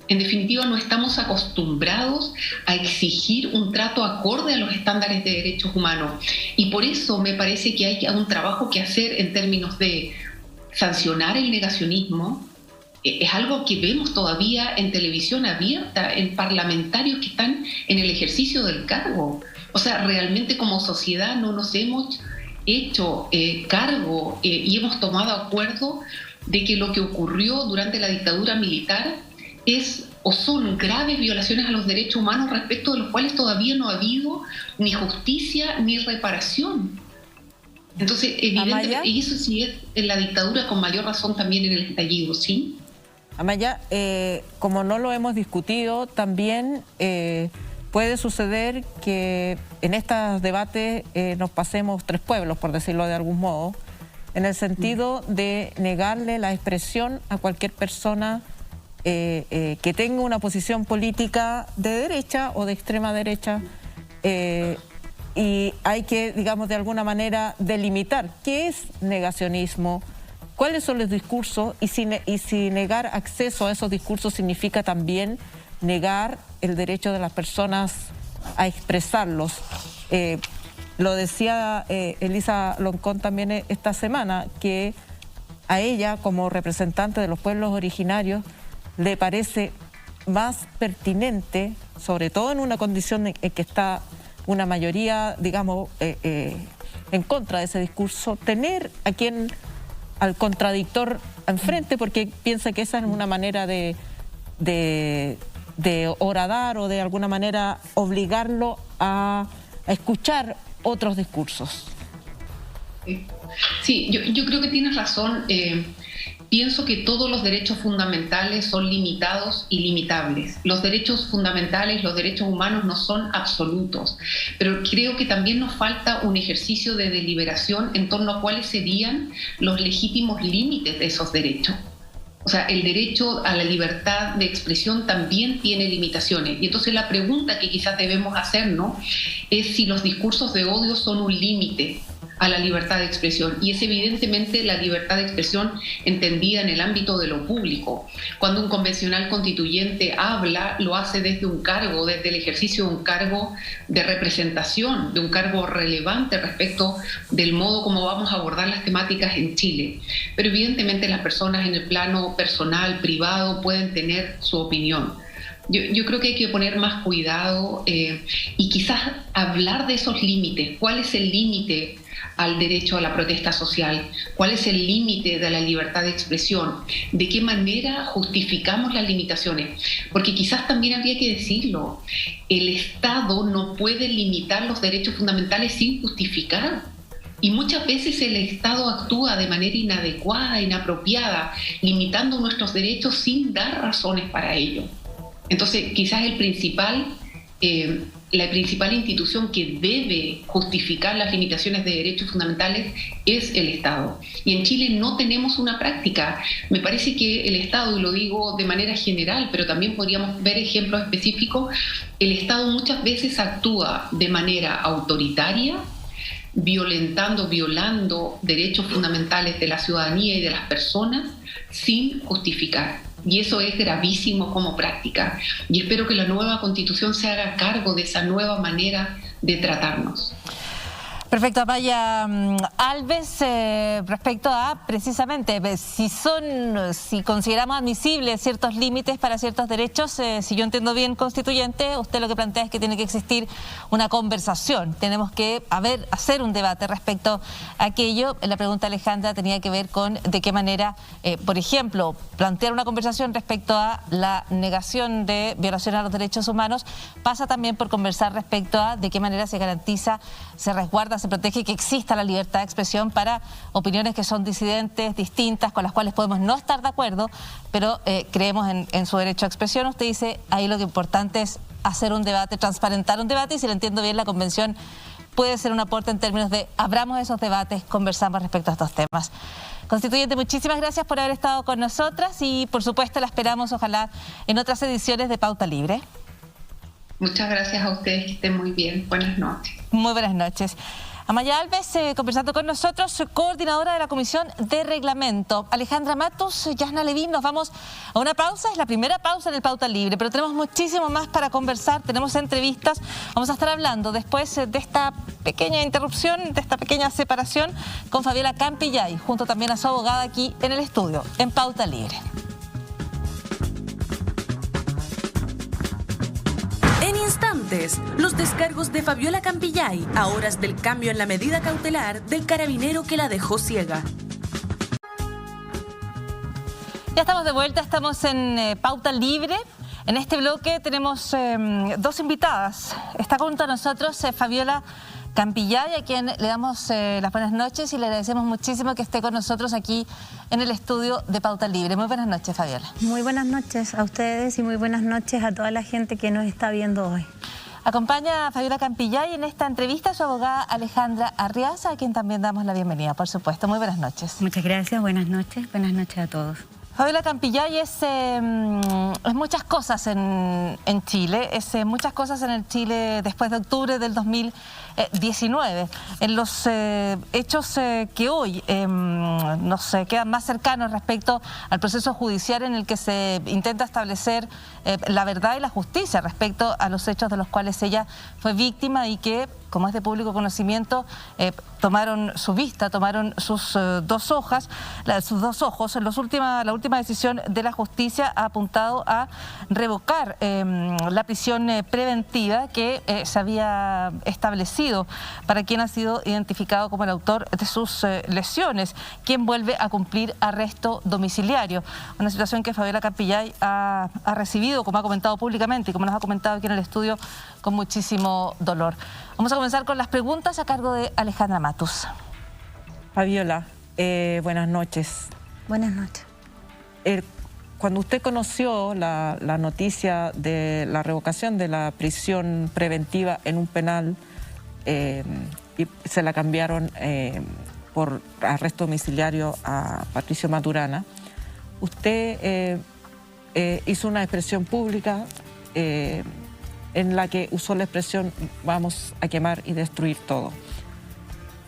En definitiva, no estamos acostumbrados a exigir un trato acorde a los estándares de derechos humanos. Y por eso me parece que hay un trabajo que hacer en términos de sancionar el negacionismo. Es algo que vemos todavía en televisión abierta, en parlamentarios que están en el ejercicio del cargo. O sea, realmente como sociedad no nos hemos hecho cargo y hemos tomado acuerdo de que lo que ocurrió durante la dictadura militar es o son graves violaciones a los derechos humanos respecto de los cuales todavía no ha habido ni justicia ni reparación. Entonces, evidentemente, y eso sí es en la dictadura, con mayor razón también en el estallido, ¿sí? Amaya, como no lo hemos discutido, también puede suceder que en estos debates nos pasemos tres pueblos, por decirlo de algún modo, en el sentido de negarle la expresión a cualquier persona que tenga una posición política de derecha o de extrema derecha, y hay que, digamos, de alguna manera delimitar qué es negacionismo, cuáles son los discursos y si negar acceso a esos discursos significa también negar el derecho de las personas a expresarlos. Lo decía Elisa Loncón también esta semana, que a ella, como representante de los pueblos originarios, le parece más pertinente, sobre todo en una condición en que está una mayoría, digamos, en contra de ese discurso, tener al contradictor enfrente, porque piensa que esa es una manera de horadar o de alguna manera obligarlo a escuchar otros discursos. Sí, yo creo que tienes razón. Pienso que todos los derechos fundamentales son limitados y limitables. Los derechos fundamentales, los derechos humanos no son absolutos, pero creo que también nos falta un ejercicio de deliberación en torno a cuáles serían los legítimos límites de esos derechos. O sea, el derecho a la libertad de expresión también tiene limitaciones. Y entonces la pregunta que quizás debemos hacernos es si los discursos de odio son un límite a la libertad de expresión. Y es evidentemente la libertad de expresión entendida en el ámbito de lo público. Cuando un convencional constituyente habla, lo hace desde un cargo, desde el ejercicio de un cargo de representación, de un cargo relevante respecto del modo como vamos a abordar las temáticas en Chile. Pero evidentemente las personas en el plano personal, privado, pueden tener su opinión. Yo creo que hay que poner más cuidado y quizás hablar de esos límites. ¿Cuál es el límite al derecho a la protesta social? ¿Cuál es el límite de la libertad de expresión? ¿De qué manera justificamos las limitaciones? Porque quizás también habría que decirlo, el Estado no puede limitar los derechos fundamentales sin justificar. Y muchas veces el Estado actúa de manera inadecuada, inapropiada, limitando nuestros derechos sin dar razones para ello. Entonces, quizás el principal la principal institución que debe justificar las limitaciones de derechos fundamentales es el Estado. Y en Chile no tenemos una práctica. Me parece que el Estado, y lo digo de manera general, pero también podríamos ver ejemplos específicos, el Estado muchas veces actúa de manera autoritaria, violando derechos fundamentales de la ciudadanía y de las personas sin justificar. Y eso es gravísimo como práctica. Y espero que la nueva Constitución se haga cargo de esa nueva manera de tratarnos. Perfecto, Amaya Alves, respecto a precisamente si consideramos admisibles ciertos límites para ciertos derechos, si yo entiendo bien, constituyente, usted lo que plantea es que tiene que existir una conversación, tenemos que hacer un debate respecto a aquello. La pregunta de Alejandra tenía que ver con de qué manera, por ejemplo, plantear una conversación respecto a la negación de violación a los derechos humanos pasa también por conversar respecto a de qué manera se garantiza, se resguarda, se protege que exista la libertad de expresión para opiniones que son disidentes, distintas, con las cuales podemos no estar de acuerdo, pero creemos en su derecho a expresión. Usted dice, ahí lo que importante es hacer un debate, transparentar un debate, y si lo entiendo bien, la convención puede ser un aporte en términos de abramos esos debates, conversamos respecto a estos temas. Constituyente, muchísimas gracias por haber estado con nosotras y por supuesto la esperamos ojalá en otras ediciones de Pauta Libre. Muchas gracias a ustedes, que estén muy bien. Buenas noches. Muy buenas noches. Amaya Alves, conversando con nosotros, coordinadora de la Comisión de Reglamento. Alejandra Matus, Yasna Levín, nos vamos a una pausa, es la primera pausa en el Pauta Libre, pero tenemos muchísimo más para conversar, tenemos entrevistas, vamos a estar hablando después de esta pequeña interrupción, de esta pequeña separación, con Fabiola Campillay, junto también a su abogada aquí en el estudio, en Pauta Libre. En instantes, los descargos de Fabiola Campillay a horas del cambio en la medida cautelar del carabinero que la dejó ciega. Ya estamos de vuelta, estamos en Pauta Libre. En este bloque tenemos dos invitadas. Está junto a nosotros Fabiola Campillay, a quien le damos las buenas noches y le agradecemos muchísimo que esté con nosotros aquí en el estudio de Pauta Libre. Muy buenas noches, Fabiola. Muy buenas noches a ustedes y muy buenas noches a toda la gente que nos está viendo hoy. Acompaña a Fabiola Campillay en esta entrevista a su abogada Alejandra Arriaza, a quien también damos la bienvenida, por supuesto. Muy buenas noches. Muchas gracias, buenas noches a todos. Fabiola Campillay es muchas cosas en Chile, muchas cosas en el Chile después de octubre del 2019. En los hechos que hoy nos quedan más cercanos respecto al proceso judicial en el que se intenta establecer la verdad y la justicia respecto a los hechos de los cuales ella fue víctima y que, como es de público conocimiento, tomaron su vista, tomaron sus dos ojos. La última decisión de la justicia ha apuntado a revocar la prisión preventiva que se había establecido para quien ha sido identificado como el autor de sus lesiones, quien vuelve a cumplir arresto domiciliario. Una situación que Fabiola Campillay ha recibido, como ha comentado públicamente y como nos ha comentado aquí en el estudio, con muchísimo dolor. Vamos a comenzar con las preguntas a cargo de Alejandra Matus. Fabiola, buenas noches. Buenas noches. Cuando usted conoció la noticia de la revocación de la prisión preventiva en un penal y se la cambiaron por arresto domiciliario a Patricio Maturana, usted hizo una expresión pública en la que usó la expresión vamos a quemar y destruir todo.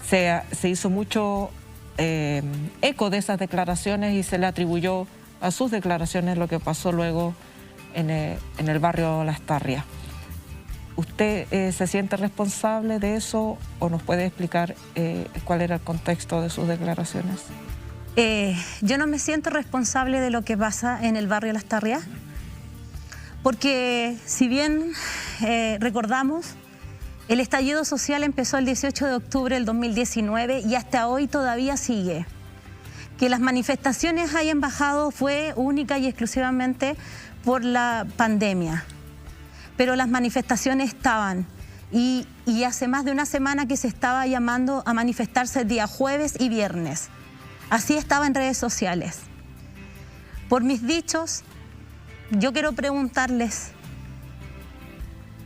Se hizo mucho eco de esas declaraciones y se le atribuyó a sus declaraciones lo que pasó luego en el barrio Lastarria. ¿Usted se siente responsable de eso o nos puede explicar cuál era el contexto de sus declaraciones? Yo no me siento responsable de lo que pasa en el barrio Lastarria, porque si bien recordamos, el estallido social empezó el 18 de octubre del 2019 y hasta hoy todavía sigue. Que las manifestaciones hayan bajado fue única y exclusivamente por la pandemia, pero las manifestaciones estaban y hace más de una semana que se estaba llamando a manifestarse día jueves y viernes. Así estaba en redes sociales. Por mis dichos, yo quiero preguntarles,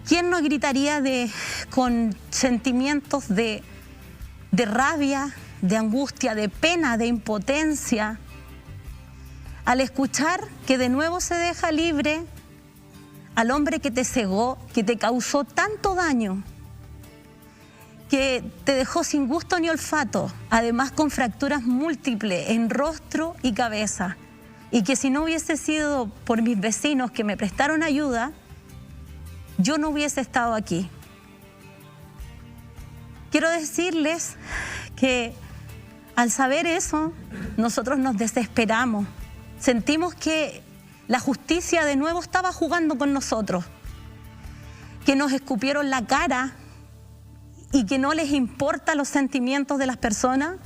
¿Quién no gritaría con sentimientos de rabia, de angustia, de pena, de impotencia, al escuchar que de nuevo se deja libre al hombre que te cegó, que te causó tanto daño, que te dejó sin gusto ni olfato, además con fracturas múltiples en rostro y cabeza, y que si no hubiese sido por mis vecinos que me prestaron ayuda, yo no hubiese estado aquí? Quiero decirles que al saber eso, nosotros nos desesperamos. Sentimos que la justicia de nuevo estaba jugando con nosotros, que nos escupieron la cara y que no les importan los sentimientos de las personas,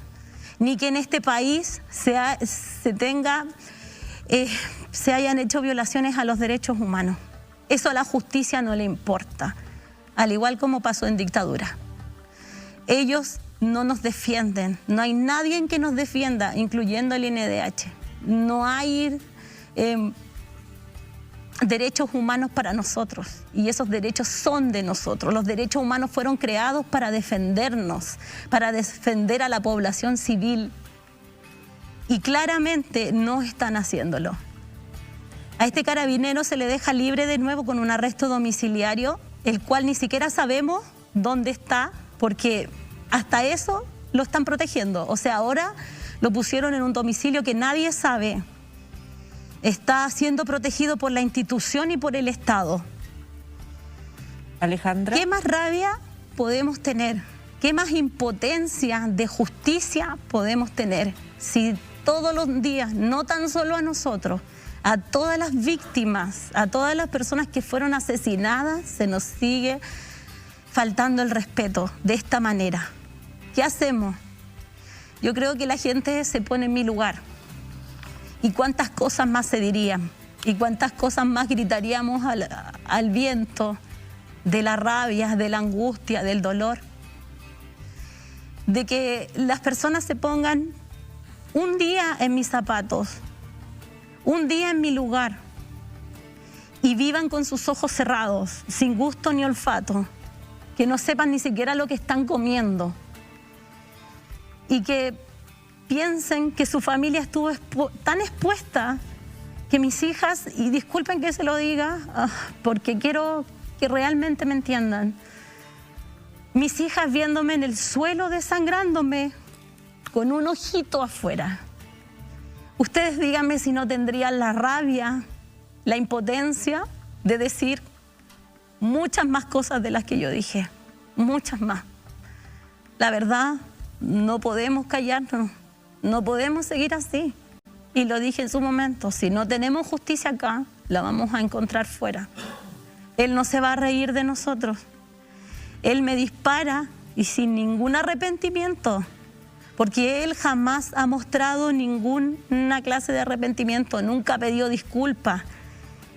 ni que en este país se hayan hecho violaciones a los derechos humanos. Eso a la justicia no le importa, al igual como pasó en dictadura. Ellos no nos defienden, no hay nadie que nos defienda, incluyendo el INDH. No hay derechos humanos para nosotros, y esos derechos son de nosotros. Los derechos humanos fueron creados para defendernos, para defender a la población civil, y claramente no están haciéndolo. A este carabinero se le deja libre de nuevo con un arresto domiciliario, el cual ni siquiera sabemos dónde está, porque hasta eso lo están protegiendo. O sea, ahora lo pusieron en un domicilio que nadie sabe. Está siendo protegido por la institución y por el Estado. Alejandra. ¿Qué más rabia podemos tener? ¿Qué más impotencia de justicia podemos tener si todos los días, no tan solo a nosotros, a todas las víctimas, a todas las personas que fueron asesinadas, se nos sigue faltando el respeto de esta manera? ¿Qué hacemos? Yo creo que la gente se pone en mi lugar. ¿Y cuántas cosas más se dirían? ¿Y cuántas cosas más gritaríamos al viento de la rabia, de la angustia, del dolor? De que las personas se pongan un día en mis zapatos, un día en mi lugar, y vivan con sus ojos cerrados, sin gusto ni olfato, que no sepan ni siquiera lo que están comiendo, y que piensen que su familia estuvo tan expuesta que mis hijas, y disculpen que se lo diga, porque quiero que realmente me entiendan, mis hijas viéndome en el suelo desangrándome con un ojito afuera. Ustedes díganme si no tendrían la rabia, la impotencia de decir muchas más cosas de las que yo dije, muchas más. La verdad, no podemos callarnos, no podemos seguir así. Y lo dije en su momento, si no tenemos justicia acá, la vamos a encontrar fuera. Él no se va a reír de nosotros. Él me dispara y sin ningún arrepentimiento, porque él jamás ha mostrado ninguna clase de arrepentimiento, nunca pidió disculpas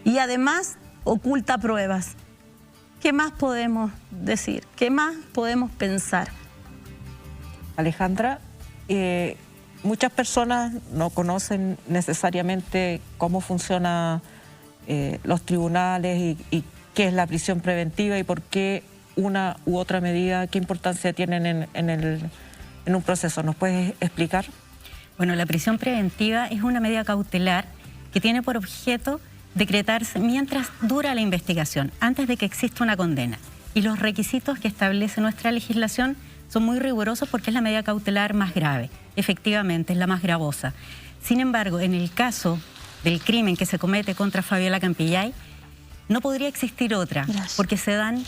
y además oculta pruebas. ¿Qué más podemos decir? ¿Qué más podemos pensar? Alejandra, muchas personas no conocen necesariamente cómo funcionan los tribunales y qué es la prisión preventiva y por qué una u otra medida, qué importancia tienen en un proceso. ¿Nos puedes explicar? Bueno, la prisión preventiva es una medida cautelar que tiene por objeto decretarse mientras dura la investigación, antes de que exista una condena. Y los requisitos que establece nuestra legislación son muy rigurosos porque es la medida cautelar más grave. Efectivamente, es la más gravosa. Sin embargo, en el caso del crimen que se comete contra Fabiola Campillay, no podría existir otra, porque se dan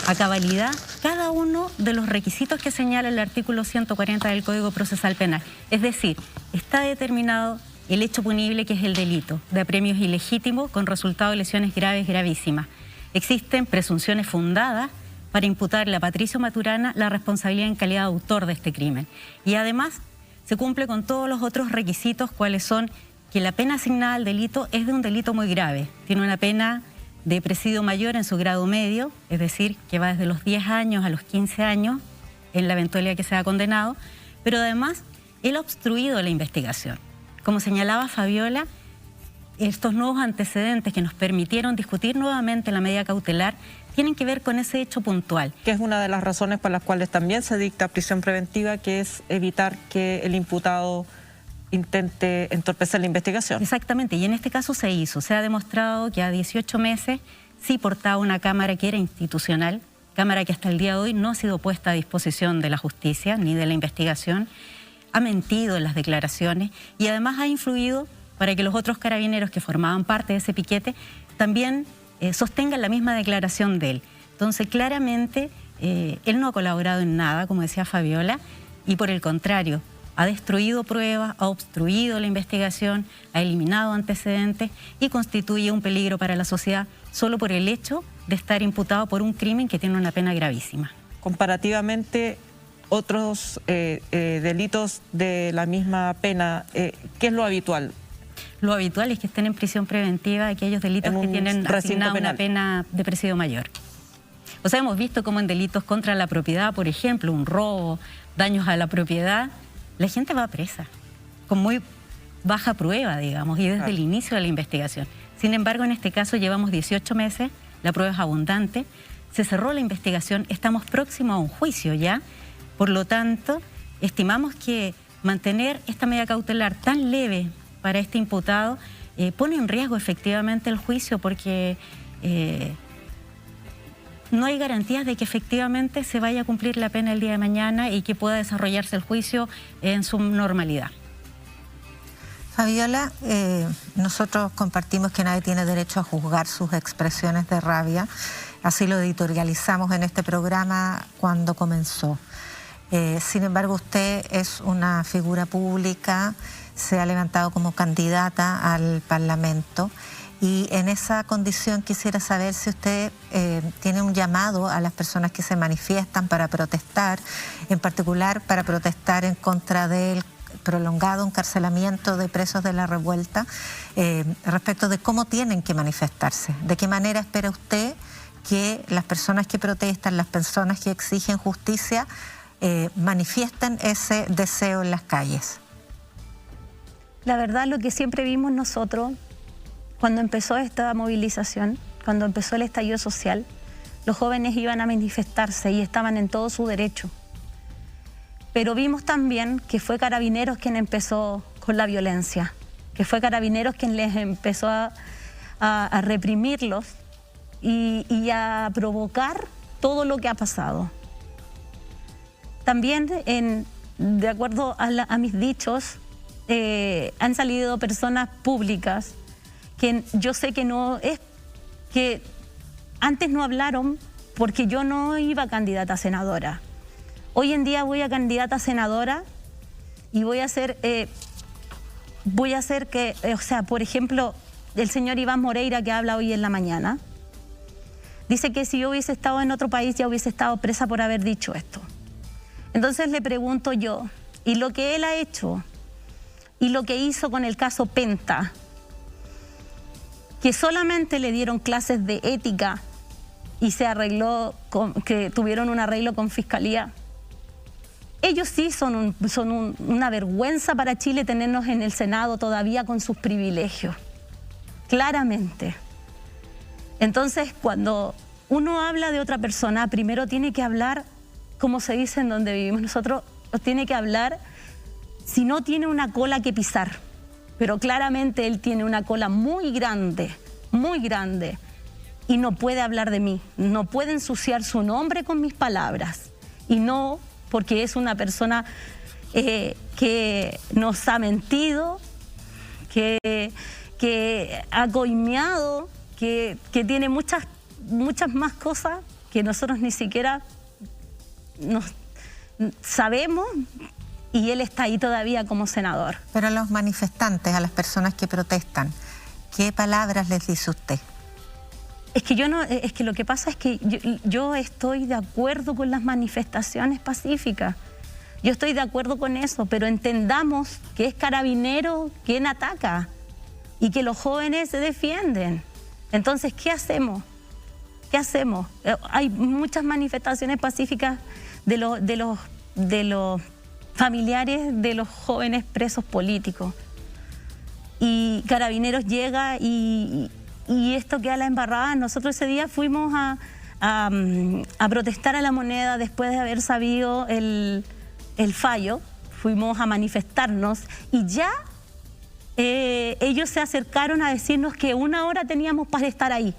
a cabalidad cada uno de los requisitos que señala el artículo 140 del Código Procesal Penal. Es decir, está determinado el hecho punible, que es el delito de apremios ilegítimos con resultado de lesiones graves, gravísimas. Existen presunciones fundadas para imputarle a Patricio Maturana la responsabilidad en calidad de autor de este crimen. Y además se cumple con todos los otros requisitos, cuáles son que la pena asignada al delito es de un delito muy grave. Tiene una pena de presidio mayor en su grado medio, es decir, que va desde los 10 años a los 15 años en la eventualidad que sea condenado, pero además él ha obstruido la investigación. Como señalaba Fabiola, estos nuevos antecedentes que nos permitieron discutir nuevamente la medida cautelar tienen que ver con ese hecho puntual. Que es una de las razones por las cuales también se dicta prisión preventiva, que es evitar que el imputado intente entorpecer la investigación. Exactamente, y en este caso se hizo. Se ha demostrado que a 18 meses sí portaba una cámara que era institucional, cámara que hasta el día de hoy no ha sido puesta a disposición de la justicia ni de la investigación, ha mentido en las declaraciones y además ha influido para que los otros carabineros que formaban parte de ese piquete también sostengan la misma declaración de él. Entonces, claramente, él no ha colaborado en nada, como decía Fabiola, y por el contrario, ha destruido pruebas, ha obstruido la investigación, ha eliminado antecedentes y constituye un peligro para la sociedad solo por el hecho de estar imputado por un crimen que tiene una pena gravísima. Comparativamente, otros delitos de la misma pena, ¿qué es lo habitual? Lo habitual es que estén en prisión preventiva aquellos delitos que tienen asignada una pena de presidio mayor. O sea, hemos visto como en delitos contra la propiedad, por ejemplo, un robo, daños a la propiedad, la gente va presa, con muy baja prueba, digamos, y desde el inicio de la investigación. Sin embargo, en este caso llevamos 18 meses, la prueba es abundante, se cerró la investigación, estamos próximos a un juicio ya, por lo tanto, estimamos que mantener esta medida cautelar tan leve para este imputado pone en riesgo efectivamente el juicio porque no hay garantías de que efectivamente se vaya a cumplir la pena el día de mañana y que pueda desarrollarse el juicio en su normalidad. Fabiola, nosotros compartimos que nadie tiene derecho a juzgar sus expresiones de rabia. Así lo editorializamos en este programa cuando comenzó. Sin embargo, usted es una figura pública, se ha levantado como candidata al Parlamento y en esa condición quisiera saber si usted tiene un llamado a las personas que se manifiestan para protestar, en particular para protestar en contra del prolongado encarcelamiento de presos de la revuelta, respecto de cómo tienen que manifestarse. ¿De qué manera espera usted que las personas que protestan, las personas que exigen justicia, manifiesten ese deseo en las calles? La verdad, lo que siempre vimos nosotros, cuando empezó esta movilización, cuando empezó el estallido social, los jóvenes iban a manifestarse y estaban en todo su derecho. Pero vimos también que fue Carabineros quien empezó con la violencia, que fue Carabineros quien les empezó a reprimirlos y a provocar todo lo que ha pasado. También, de acuerdo a mis dichos, han salido personas públicas que yo sé que no es, que antes no hablaron porque yo no iba candidata a senadora. Hoy en día voy a candidata a senadora y voy a hacer que, o sea, por ejemplo, el señor Iván Moreira que habla hoy en la mañana, dice que si yo hubiese estado en otro país ya hubiese estado presa por haber dicho esto. Entonces le pregunto yo, y lo que él ha hecho y lo que hizo con el caso Penta, que solamente le dieron clases de ética y se arregló, que tuvieron un arreglo con Fiscalía, ellos sí son una vergüenza para Chile tenernos en el Senado todavía con sus privilegios, claramente. Entonces, cuando uno habla de otra persona, primero tiene que hablar, como se dice en donde vivimos nosotros, tiene que hablar si no tiene una cola que pisar. Pero claramente él tiene una cola muy grande, y no puede hablar de mí, no puede ensuciar su nombre con mis palabras, y no porque es una persona que nos ha mentido, que ha coimeado, que tiene muchas más cosas que nosotros ni siquiera sabemos, y él está ahí todavía como senador. Pero a los manifestantes, a las personas que protestan, ¿qué palabras les dice usted? Es que lo que pasa es que yo estoy de acuerdo con las manifestaciones pacíficas. Yo estoy de acuerdo con eso, pero entendamos que es Carabinero quien ataca y que los jóvenes se defienden. Entonces, ¿qué hacemos? ¿Qué hacemos? Hay muchas manifestaciones pacíficas de los familiares de los jóvenes presos políticos. Y Carabineros llega y esto queda la embarrada. Nosotros ese día fuimos a protestar a la moneda después de haber sabido el fallo. Fuimos a manifestarnos y ya ellos se acercaron a decirnos que 1 hora teníamos para estar ahí.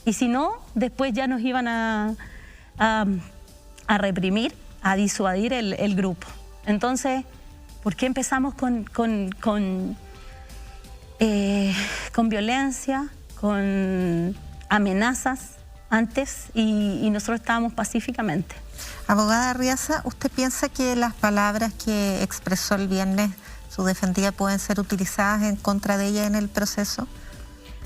Y si no, después ya nos iban a reprimir, a disuadir el grupo. Entonces, ¿por qué empezamos con violencia, con amenazas antes y nosotros estábamos pacíficamente? Abogada Arriaza, ¿usted piensa que las palabras que expresó el viernes su defendida pueden ser utilizadas en contra de ella en el proceso?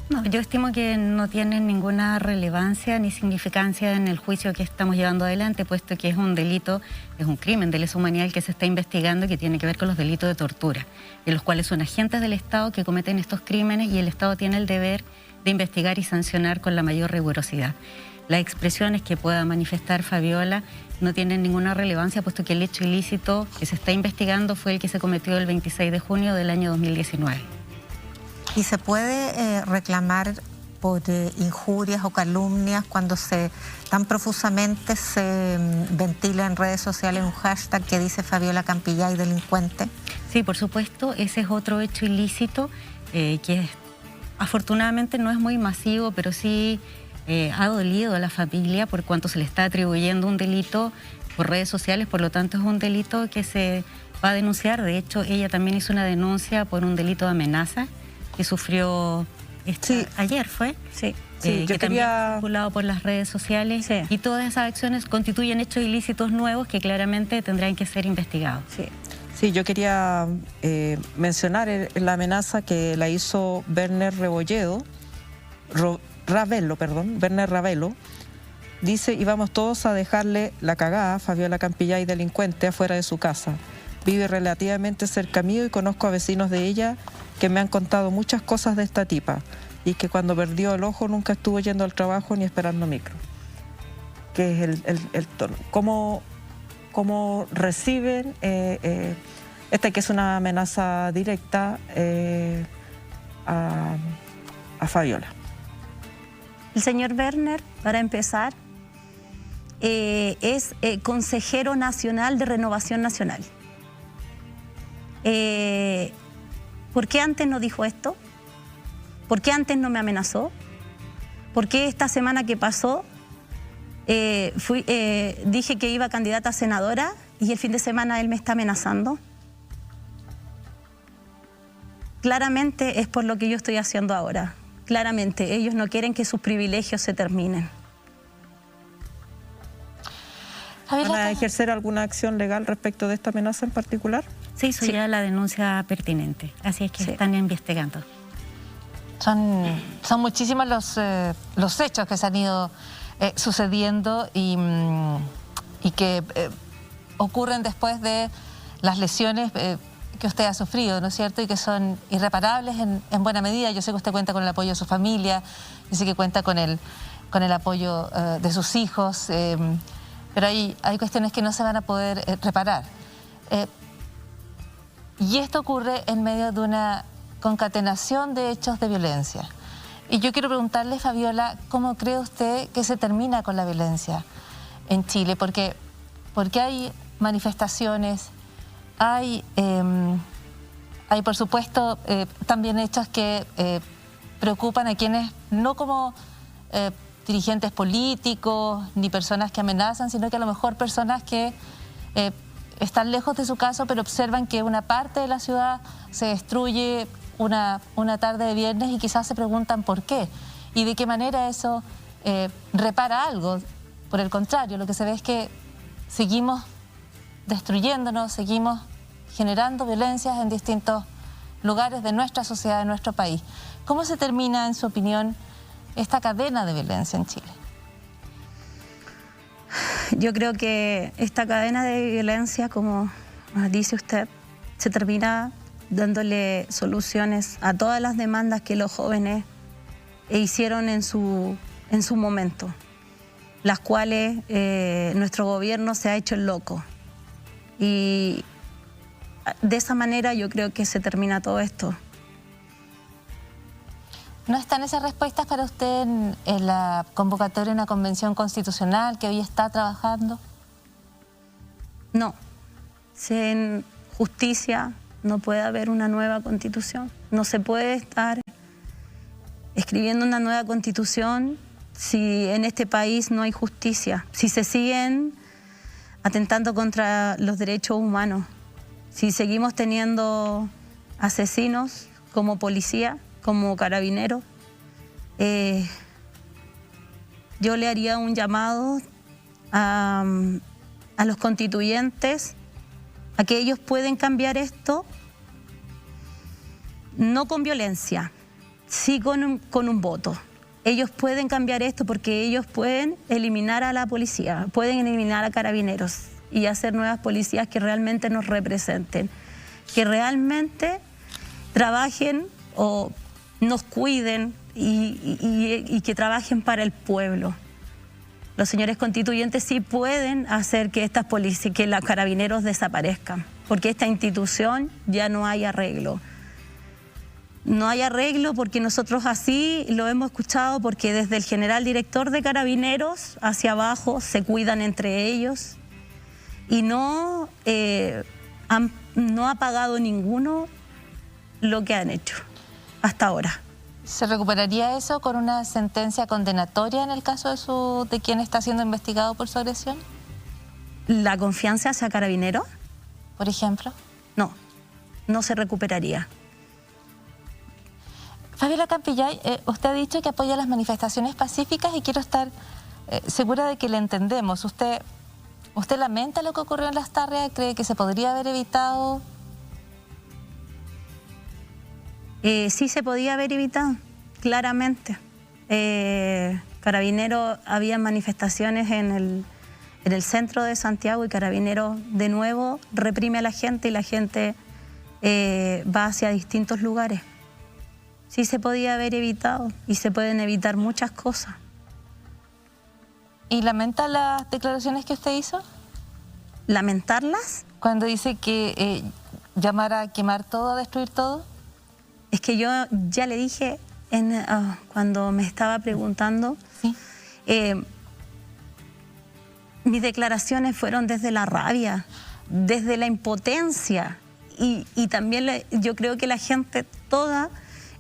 No, yo estimo que no tienen ninguna relevancia ni significancia en el juicio que estamos llevando adelante, puesto que es un delito, es un crimen de lesa humanidad el que se está investigando, que tiene que ver con los delitos de tortura, en los cuales son agentes del Estado que cometen estos crímenes y el Estado tiene el deber de investigar y sancionar con la mayor rigurosidad. Las expresiones que pueda manifestar Fabiola no tienen ninguna relevancia, puesto que el hecho ilícito que se está investigando fue el que se cometió el 26 de junio del año 2019. ¿Y se puede reclamar por injurias o calumnias cuando tan profusamente se ventila en redes sociales un hashtag que dice Fabiola Campillay delincuente? Sí, por supuesto, ese es otro hecho ilícito que afortunadamente no es muy masivo, pero sí ha dolido a la familia por cuanto se le está atribuyendo un delito por redes sociales, por lo tanto es un delito que se va a denunciar. De hecho, ella también hizo una denuncia por un delito de amenaza que sufrió ayer, ¿fue? Sí. Sí, que también fue circulado por las redes sociales, sí. Y todas esas acciones constituyen hechos ilícitos nuevos que claramente tendrán que ser investigados. Sí, yo quería mencionar la amenaza que la hizo Werner Ravelo. Dice: íbamos todos a dejarle la cagada, Fabiola Campillay delincuente, afuera de su casa. Vive relativamente cerca mío y conozco a vecinos de ella que me han contado muchas cosas de esta tipa y que cuando perdió el ojo nunca estuvo yendo al trabajo ni esperando micro. Que es el tono. ¿Cómo reciben esta que es una amenaza directa a Fabiola? El señor Werner, para empezar, es consejero nacional de Renovación Nacional. ¿Por qué antes no dijo esto? ¿Por qué antes no me amenazó? ¿Por qué esta semana que pasó dije que iba candidata a senadora y el fin de semana él me está amenazando? Claramente es por lo que yo estoy haciendo ahora. Claramente, ellos no quieren que sus privilegios se terminen. ¿Van a ejercer alguna acción legal respecto de esta amenaza en particular? Se hizo ya la denuncia pertinente, así es que están investigando. Son muchísimos los hechos que se han ido sucediendo y que ocurren después de las lesiones que usted ha sufrido, ¿no es cierto? Y que son irreparables en buena medida. Yo sé que usted cuenta con el apoyo de su familia, yo sé que cuenta con el apoyo de sus hijos, pero hay cuestiones que no se van a poder reparar. Y esto ocurre en medio de una concatenación de hechos de violencia. Y yo quiero preguntarle, Fabiola, ¿cómo cree usted que se termina con la violencia en Chile? Porque hay manifestaciones, hay por supuesto también hechos que preocupan a quienes no como dirigentes políticos ni personas que amenazan, sino que a lo mejor personas que están lejos de su caso, pero observan que una parte de la ciudad se destruye una tarde de viernes y quizás se preguntan por qué y de qué manera eso repara algo. Por el contrario, lo que se ve es que seguimos destruyéndonos, seguimos generando violencias en distintos lugares de nuestra sociedad, de nuestro país. ¿Cómo se termina, en su opinión, esta cadena de violencia en Chile? Yo creo que esta cadena de violencia, como dice usted, se termina dándole soluciones a todas las demandas que los jóvenes hicieron en su momento, las cuales nuestro gobierno se ha hecho el loco. Y de esa manera yo creo que se termina todo esto. ¿No están esas respuestas para usted en la convocatoria de una convención constitucional que hoy está trabajando? No. Sin justicia no puede haber una nueva constitución. No se puede estar escribiendo una nueva constitución si en este país no hay justicia, si se siguen atentando contra los derechos humanos, si seguimos teniendo asesinos como policía, como carabineros. Yo le haría un llamado a los constituyentes a que ellos pueden cambiar esto, no con violencia, sí con un voto. Ellos pueden cambiar esto porque ellos pueden eliminar a la policía, pueden eliminar a carabineros y hacer nuevas policías que realmente nos representen, que realmente trabajen o nos cuiden y que trabajen para el pueblo. Los señores constituyentes sí pueden hacer que estas policías, que los carabineros desaparezcan, porque esta institución ya no hay arreglo. No hay arreglo porque nosotros así lo hemos escuchado, porque desde el general director de Carabineros hacia abajo se cuidan entre ellos y no ha pagado ninguno lo que han hecho hasta ahora. ¿Se recuperaría eso con una sentencia condenatoria en el caso de quien está siendo investigado por su agresión? ¿La confianza hacia Carabineros? Por ejemplo. No, no se recuperaría. Fabiola Campillay, usted ha dicho que apoya las manifestaciones pacíficas y quiero estar segura de que le entendemos. ¿Usted lamenta lo que ocurrió en Las Tarrias? ¿Cree que se podría haber evitado? Sí se podía haber evitado, claramente. Carabineros, había manifestaciones en el centro de Santiago y Carabineros de nuevo reprime a la gente y la gente va hacia distintos lugares. Sí se podía haber evitado y se pueden evitar muchas cosas. ¿Y lamenta las declaraciones que usted hizo? ¿Lamentarlas? Cuando dice que llamar a quemar todo, a destruir todo. Es que yo ya le dije cuando me estaba preguntando, ¿sí? Mis declaraciones fueron desde la rabia, desde la impotencia y también yo creo que la gente toda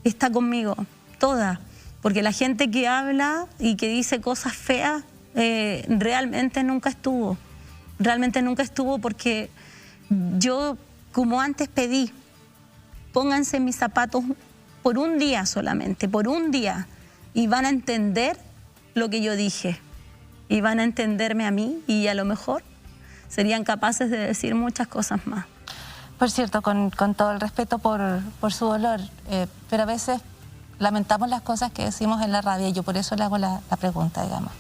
está conmigo, toda, porque la gente que habla y que dice cosas feas realmente nunca estuvo porque yo, como antes pedí, pónganse en mis zapatos por un día solamente, por un día, y van a entender lo que yo dije, y van a entenderme a mí, y a lo mejor serían capaces de decir muchas cosas más. Por cierto, con todo el respeto por su dolor, pero a veces lamentamos las cosas que decimos en la rabia, y yo por eso le hago la pregunta, digamos.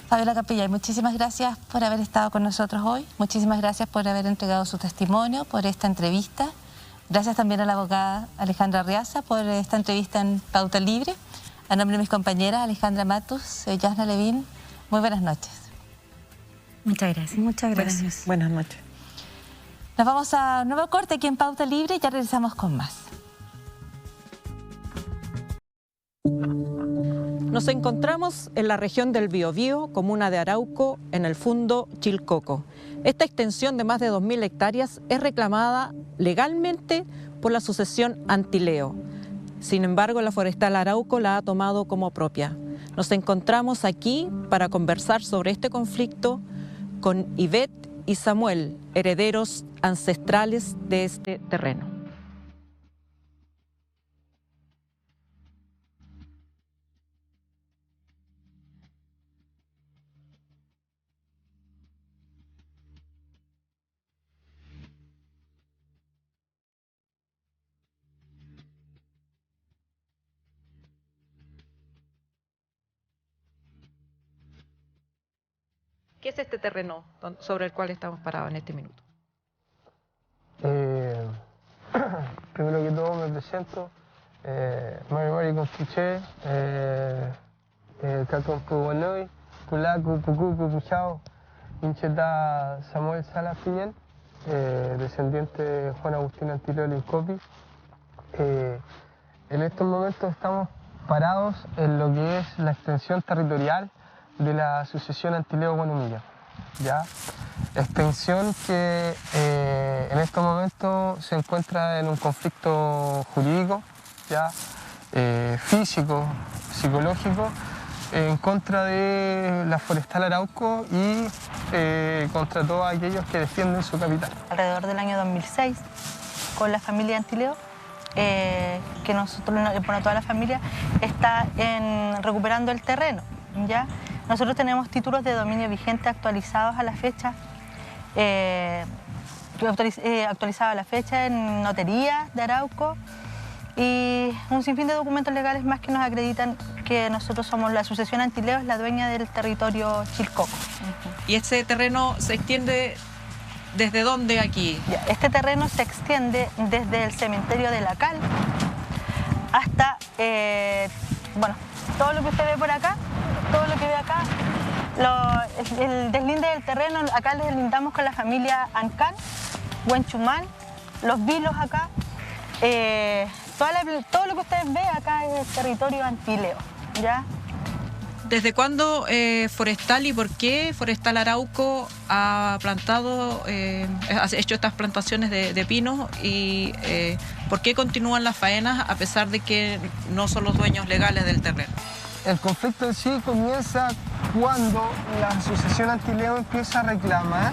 Fabiola Campillay, muchísimas gracias por haber estado con nosotros hoy, muchísimas gracias por haber entregado su testimonio, por esta entrevista. Gracias también a la abogada Alejandra Arriaza por esta entrevista en Pauta Libre. A nombre de mis compañeras Alejandra Matus, Yasna Levín, muy buenas noches. Muchas gracias. Muchas gracias. Buenas noches. Nos vamos a un nuevo corte aquí en Pauta Libre y ya regresamos con más. Nos encontramos en la región del Biobío, comuna de Arauco, en el Fundo Chilcoco. Esta extensión de más de 2.000 hectáreas es reclamada legalmente por la sucesión Antileo. Sin embargo, la Forestal Arauco la ha tomado como propia. Nos encontramos aquí para conversar sobre este conflicto con Ivette y Samuel, herederos ancestrales de este terreno. ¿Qué es este terreno sobre el cual estamos parados en este minuto? Primero que todo me presento, Mari Constuché, Cacón Pugonoy, Culacu, Pucucu, Puchao, Incheta Samuel Salas Piñén, descendiente de Juan Agustín Antileo Lincopi. en estos momentos estamos parados en lo que es la extensión territorial de la Asociación Antileo-Guanumilla, ¿ya? Extensión que en estos momentos se encuentra en un conflicto jurídico, ¿ya? Físico, psicológico, en contra de la Forestal Arauco y contra todos aquellos que defienden su capital. Alrededor del año 2006, con la familia Antileo, que nosotros, bueno, toda la familia está recuperando el terreno, ¿ya? Nosotros tenemos títulos de dominio vigente actualizados a la fecha, actualizados a la fecha en notarías de Arauco y un sinfín de documentos legales más que nos acreditan que nosotros somos la Asociación Antileo, es la dueña del territorio Chilcoco. ¿Y ese terreno se extiende desde dónde aquí? Ya, este terreno se extiende desde el cementerio de La Cal hasta, bueno, todo lo que usted ve por acá, todo lo que ve acá, el deslinde del terreno, acá les deslindamos con la familia Ancán, Huenchumal, los Vilos acá, todo lo que ustedes ven acá es territorio Antileo, ¿ya? ¿Desde cuándo Forestal y por qué Forestal Arauco ha plantado, ha hecho estas plantaciones de pinos y por qué continúan las faenas a pesar de que no son los dueños legales del terreno? El conflicto en sí comienza cuando la Asociación Antileo empieza a reclamar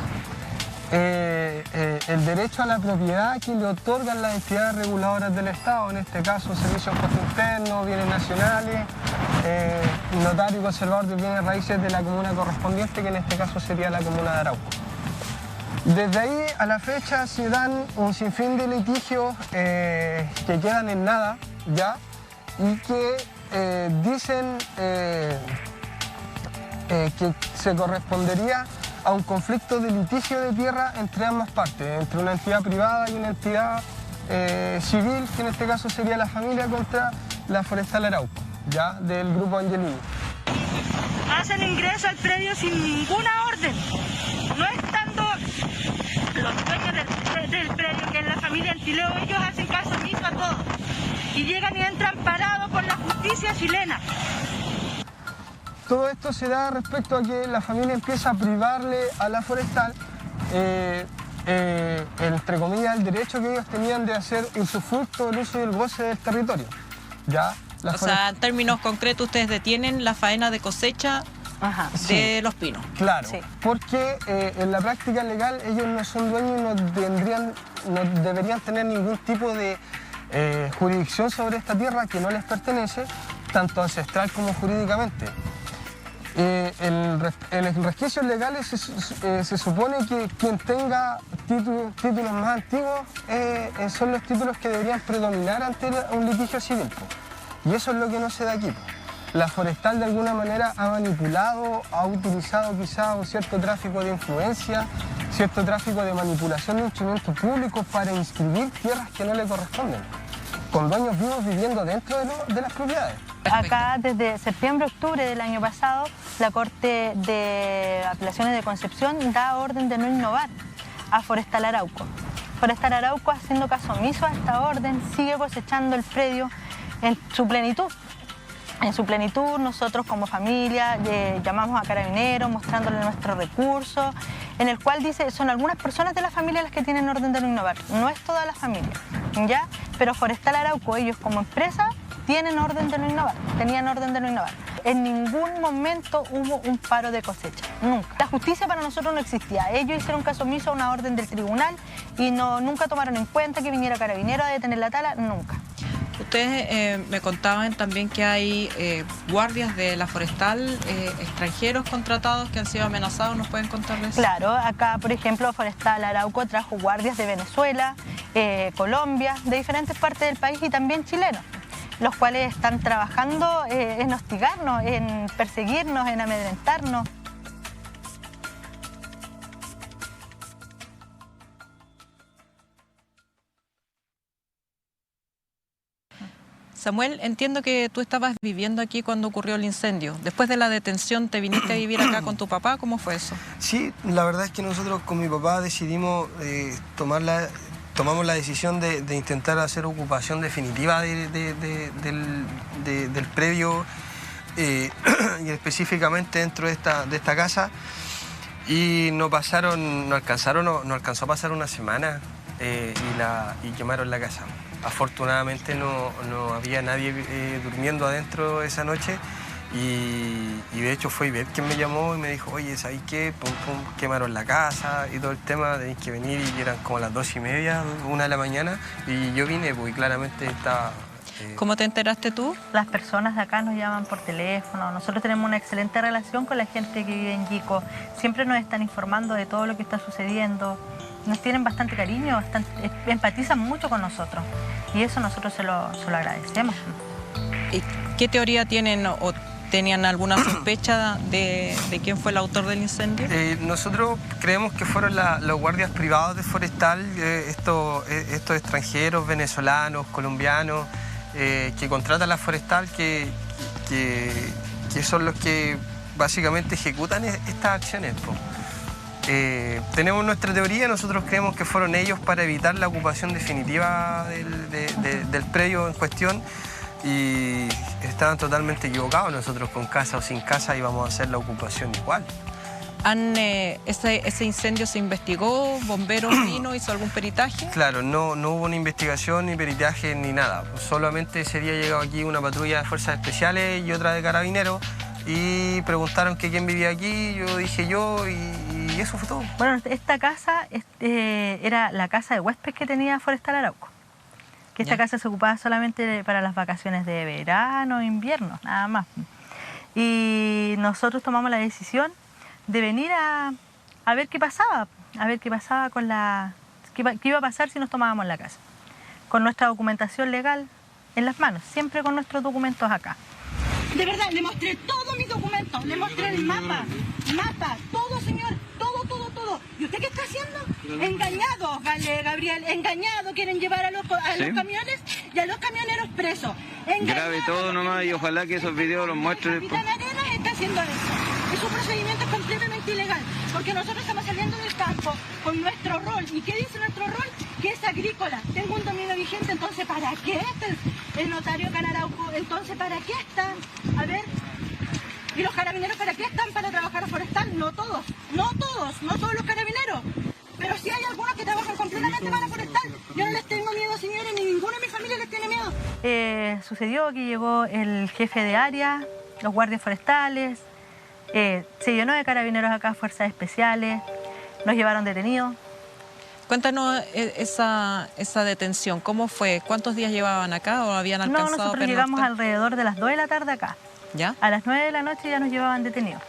el derecho a la propiedad que le otorgan las entidades reguladoras del Estado, en este caso Servicios Puerto Internos, Bienes Nacionales, Notario y Conservador de Bienes Raíces de la comuna correspondiente, que en este caso sería la comuna de Arauco. Desde ahí a la fecha se dan un sinfín de litigios que quedan en nada, ¿ya? Y que dicen que se correspondería a un conflicto de litigio de tierra entre ambas partes, entre una entidad privada y una entidad civil, que en este caso sería la familia contra la Forestal Arauco, ¿ya? Del grupo Angelini. Hacen ingreso al predio sin ninguna orden, no estando los dueños del predio, que es la familia Antileo, ellos hacen caso omiso a todo y llegan y entran parados por la justicia chilena. Todo esto se da respecto a que la familia empieza a privarle a la Forestal, entre comillas, el derecho que ellos tenían de hacer usufructo del uso y el goce del territorio, ¿ya? O sea, en términos concretos, ustedes detienen la faena de cosecha de los pinos. Claro, sí. Porque en la práctica legal ellos no son dueños y no deberían tener ningún tipo de jurisdicción sobre esta tierra que no les pertenece, tanto ancestral como jurídicamente. En los resquicios legales se supone que quien tenga títulos más antiguos son los títulos que deberían predominar ante un litigio civil. Y eso es lo que no se da aquí. La Forestal de alguna manera ha manipulado, ha utilizado quizá un cierto tráfico de influencia, cierto tráfico de manipulación de instrumentos públicos para inscribir tierras que no le corresponden, con dueños vivos viviendo dentro de las propiedades. Acá desde septiembre-octubre del año pasado, la Corte de Apelaciones de Concepción da orden de no innovar a Forestal Arauco. Forestal Arauco, haciendo caso omiso a esta orden, sigue cosechando el predio en su plenitud. En su plenitud, nosotros como familia llamamos a Carabineros mostrándole nuestro recurso, en el cual dice, son algunas personas de la familia las que tienen orden de no innovar, no es toda la familia, ¿ya? Pero Forestal Arauco, ellos como empresa, tienen orden de no innovar, tenían orden de no innovar. En ningún momento hubo un paro de cosecha, nunca. La justicia para nosotros no existía. Ellos hicieron caso omiso a una orden del tribunal y nunca tomaron en cuenta que viniera Carabineros a detener la tala, nunca. Ustedes me contaban también que hay guardias de la Forestal, extranjeros contratados que han sido amenazados, ¿nos pueden contarles? Claro, acá por ejemplo Forestal Arauco trajo guardias de Venezuela, Colombia, de diferentes partes del país y también chilenos, los cuales están trabajando en hostigarnos, en perseguirnos, en amedrentarnos. Samuel, entiendo que tú estabas viviendo aquí cuando ocurrió el incendio. Después de la detención, ¿te viniste a vivir acá con tu papá? ¿Cómo fue eso? Sí, la verdad es que nosotros con mi papá decidimos tomar tomamos la decisión de intentar hacer ocupación definitiva del predio y específicamente dentro de esta casa. Y no alcanzó a pasar una semana y quemaron la casa. Afortunadamente no había nadie durmiendo adentro esa noche y de hecho fue Ivette quien me llamó y me dijo, oye, ¿sabes qué? Pum, pum, quemaron la casa y todo el tema, tenéis que venir, y eran como las 2:30, 1 de la mañana, y yo vine porque claramente estaba... ¿Cómo te enteraste tú? Las personas de acá nos llaman por teléfono. Nosotros tenemos una excelente relación con la gente que vive en Yico. Siempre nos están informando de todo lo que está sucediendo. Nos tienen bastante cariño, empatizan mucho con nosotros. Y eso nosotros se lo agradecemos. ¿Y qué teoría tienen o tenían alguna sospecha de quién fue el autor del incendio? Nosotros creemos que fueron los guardias privados de Forestal, estos extranjeros, venezolanos, colombianos, que contratan la Forestal, que son los que básicamente ejecutan estas acciones. Tenemos nuestra teoría, nosotros creemos que fueron ellos para evitar la ocupación definitiva del predio en cuestión, y estaban totalmente equivocados. Nosotros con casa o sin casa íbamos a hacer la ocupación igual. ¿Ese incendio se investigó? ¿Bomberos vino? ¿Hizo algún peritaje? Claro, no hubo una investigación, ni peritaje, ni nada. Solamente ese día llegó aquí una patrulla de fuerzas especiales y otra de carabineros y preguntaron que quién vivía aquí, yo dije yo, y eso fue todo. Bueno, esta casa era la casa de huésped que tenía Forestal Arauco. Que esta casa se ocupaba solamente para las vacaciones de verano, invierno, nada más. Y nosotros tomamos la decisión de venir a ver qué pasaba, con qué iba a pasar si nos tomábamos la casa. Con nuestra documentación legal en las manos, siempre con nuestros documentos acá. De verdad, le mostré todos mis documentos, le mostré el mapa, todo, señor, todo. ¿Y usted qué está haciendo? Engañado, Gabriel, engañado. Quieren llevar a los camiones y a los camioneros presos. Grabe todo nomás y ojalá que esos videos los muestre después. Capitán Arenas está haciendo eso. Es un procedimiento completamente ilegal, porque nosotros estamos saliendo del campo con nuestro rol. ¿Y qué dice nuestro rol? Que es agrícola. Tengo un dominio vigente, entonces ¿para qué está el notario Canarauco? Entonces ¿para qué están? A ver... ¿Y los carabineros para qué están? ¿Para trabajar a Forestal? No todos los carabineros. Pero sí hay algunos que trabajan completamente para Forestal. Yo no les tengo miedo, señores, ni ninguno de mi familia les tiene miedo. Sucedió que llegó el jefe de área, los guardias forestales, se llenó de carabineros acá, fuerzas especiales, nos llevaron detenidos. Cuéntanos esa detención, ¿cómo fue? ¿Cuántos días llevaban acá o habían alcanzado? No, nosotros llegamos alrededor de las 2 de la tarde acá. ¿Ya? A las 9 de la noche ya nos llevaban detenidos.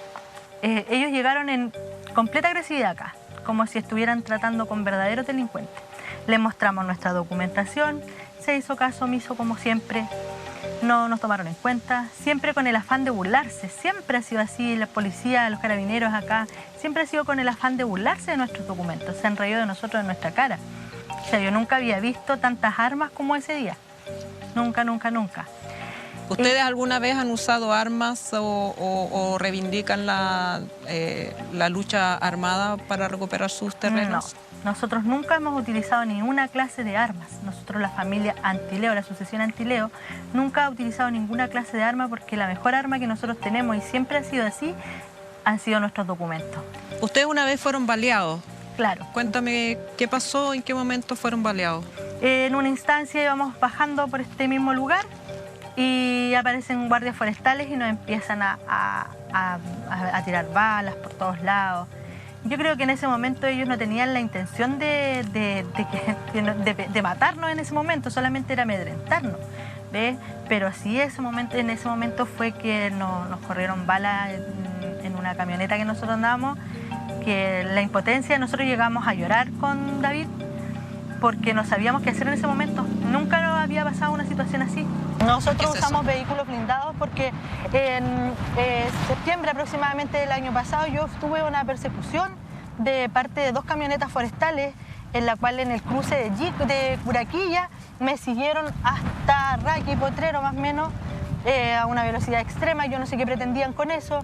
Ellos llegaron en completa agresividad acá, como si estuvieran tratando con verdaderos delincuentes. Les mostramos nuestra documentación, se hizo caso omiso como siempre, no nos tomaron en cuenta, siempre con el afán de burlarse. Siempre ha sido así, la policía, los carabineros acá, siempre ha sido con el afán de burlarse de nuestros documentos. Se han reído de nosotros en nuestra cara. O sea, yo nunca había visto tantas armas como ese día. Nunca. ¿Ustedes alguna vez han usado armas o reivindican la lucha armada para recuperar sus terrenos? No, nosotros nunca hemos utilizado ninguna clase de armas. Nosotros, la familia Antileo, la asociación Antileo, nunca ha utilizado ninguna clase de arma, porque la mejor arma que nosotros tenemos, y siempre ha sido así, han sido nuestros documentos. ¿Ustedes una vez fueron baleados? Claro. Cuéntame, ¿qué pasó? ¿En qué momento fueron baleados? En una instancia íbamos bajando por este mismo lugar y aparecen guardias forestales y nos empiezan a tirar balas por todos lados. Yo creo que en ese momento ellos no tenían la intención de matarnos en ese momento, solamente era amedrentarnos, ¿ves? Pero sí, en ese momento fue que nos corrieron balas en una camioneta que nosotros andábamos, que la impotencia, nosotros llegamos a llorar con David, porque no sabíamos qué hacer en ese momento. Nunca nos había pasado una situación así. Nosotros usamos vehículos blindados porque en septiembre aproximadamente del año pasado yo tuve una persecución de parte de 2 camionetas forestales, en la cual en el cruce de Curaquilla me siguieron hasta Raqui, Potrero más o menos, a una velocidad extrema. Yo no sé qué pretendían con eso,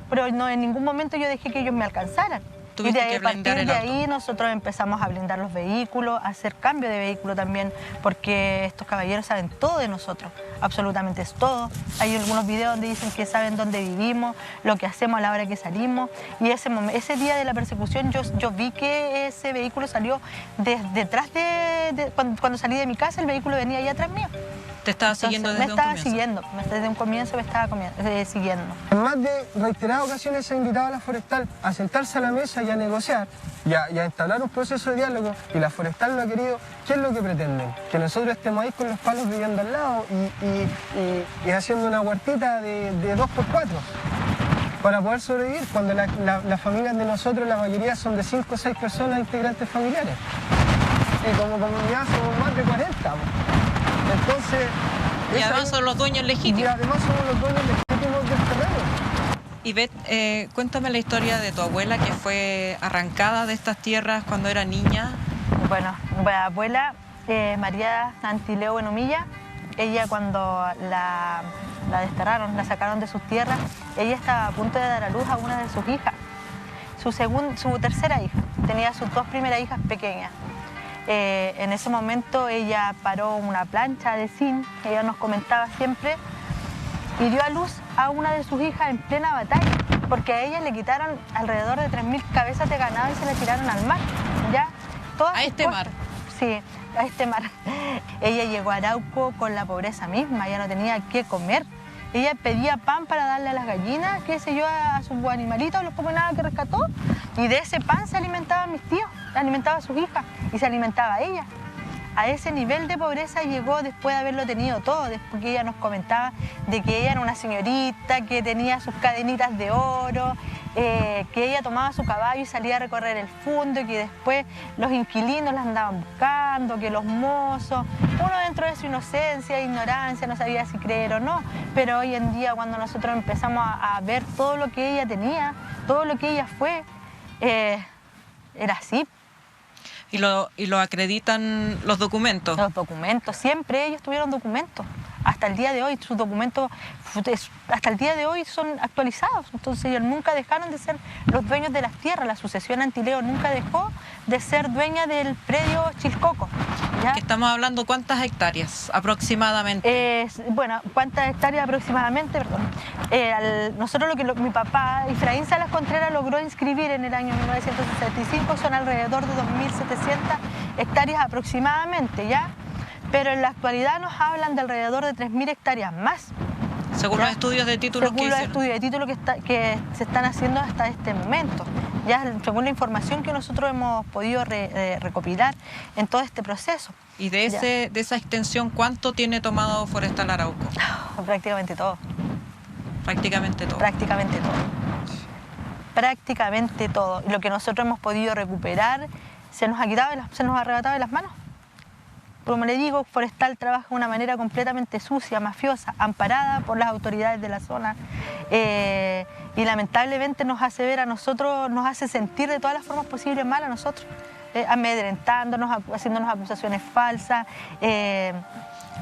pero no, en ningún momento yo dejé que ellos me alcanzaran. tuviste que blindar el auto. A partir de ahí nosotros empezamos a blindar los vehículos, a hacer cambio de vehículo también, porque estos caballeros saben todo de nosotros, absolutamente es todo. Hay algunos videos donde dicen que saben dónde vivimos, lo que hacemos a la hora que salimos, y ese día de la persecución yo vi que ese vehículo salió detrás cuando salí de mi casa, el vehículo venía ahí atrás mío. ¿Te estaba siguiendo desde un comienzo? Desde un comienzo me estaba siguiendo. En más de reiteradas ocasiones se ha invitado a la Forestal a sentarse a la mesa y a negociar y a entablar un proceso de diálogo, y la Forestal no ha querido. ¿Qué es lo que pretenden? Que nosotros estemos ahí con los palos viviendo al lado y haciendo una huertita de 2x4 para poder sobrevivir, cuando las familias de nosotros, la mayoría son de 5 o 6 personas integrantes familiares. Y como comunidad somos más de 40. Entonces, y además son los dueños legítimos. Y además somos los dueños legítimos del terreno. Ivette, cuéntame la historia de tu abuela, que fue arrancada de estas tierras cuando era niña. Bueno, mi abuela, María Antileo Buenumilla, ella cuando la desterraron, la sacaron de sus tierras, ella estaba a punto de dar a luz a una de sus hijas, su tercera hija. Tenía sus 2 primeras hijas pequeñas. En ese momento ella paró una plancha de zinc, ella nos comentaba siempre, y dio a luz a una de sus hijas en plena batalla, porque a ella le quitaron alrededor de 3.000 cabezas de ganado y se la tiraron al mar. ¿Ya? ¿A este mar? Sí, a este mar. Ella llegó a Arauco con la pobreza misma, ella no tenía qué comer. Ella pedía pan para darle a las gallinas, qué sé yo, a sus animalitos, los pocos nada que rescató. Y de ese pan se alimentaban mis tíos, alimentaba a sus hijas y se alimentaba a ella. A ese nivel de pobreza llegó después de haberlo tenido todo, después que ella nos comentaba de que ella era una señorita, que tenía sus cadenitas de oro, que ella tomaba su caballo y salía a recorrer el fundo, y que después los inquilinos la andaban buscando, que los mozos, uno dentro de su inocencia e ignorancia no sabía si creer o no, pero hoy en día cuando nosotros empezamos a ver todo lo que ella tenía, todo lo que ella fue, era así. ¿Y lo acreditan los documentos? Los documentos, siempre ellos tuvieron documentos. Hasta el día de hoy, sus documentos hasta el día de hoy son actualizados. Entonces ellos nunca dejaron de ser los dueños de las tierras. La sucesión Antileo nunca dejó de ser dueña del predio Chilcoco. ¿Ya? Que estamos hablando, ¿cuántas hectáreas aproximadamente? Bueno, ¿cuántas hectáreas aproximadamente? Perdón. Nosotros mi papá, Efraín Salas Contreras, logró inscribir en el año 1965, son alrededor de 2.700 hectáreas aproximadamente, ¿ya? Pero en la actualidad nos hablan de alrededor de 3.000 hectáreas más. Según los estudios de título que los estudios de título que se están haciendo hasta este momento. Ya según la información que nosotros hemos podido recopilar en todo este proceso. ¿Y de esa extensión cuánto tiene tomado Forestal Arauco? Prácticamente todo. Prácticamente todo. Prácticamente todo. Prácticamente todo. Y lo que nosotros hemos podido recuperar se nos ha arrebatado de las manos. Como le digo, Forestal trabaja de una manera completamente sucia, mafiosa, amparada por las autoridades de la zona, y lamentablemente nos hace ver a nosotros, nos hace sentir de todas las formas posibles mal a nosotros, amedrentándonos, haciéndonos acusaciones falsas.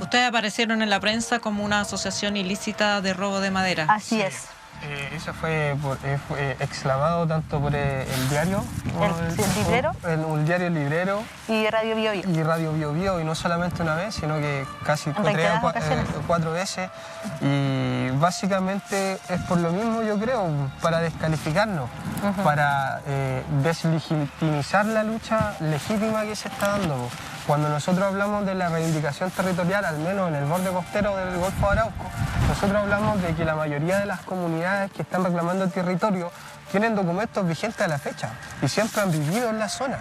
Ustedes aparecieron en la prensa como una asociación ilícita de robo de madera. Así es. Eso fue exclamado tanto por el diario, el librero, el diario Librero y Radio Bio Bio. Y Radio Bio Bio, y no solamente una vez, sino que casi 4 veces. Y básicamente es por lo mismo, yo creo, para descalificarnos, para deslegitimizar la lucha legítima que se está dando. Cuando nosotros hablamos de la reivindicación territorial, al menos en el borde costero del Golfo de Arauco, nosotros hablamos de que la mayoría de las comunidades que están reclamando el territorio tienen documentos vigentes a la fecha y siempre han vivido en la zona.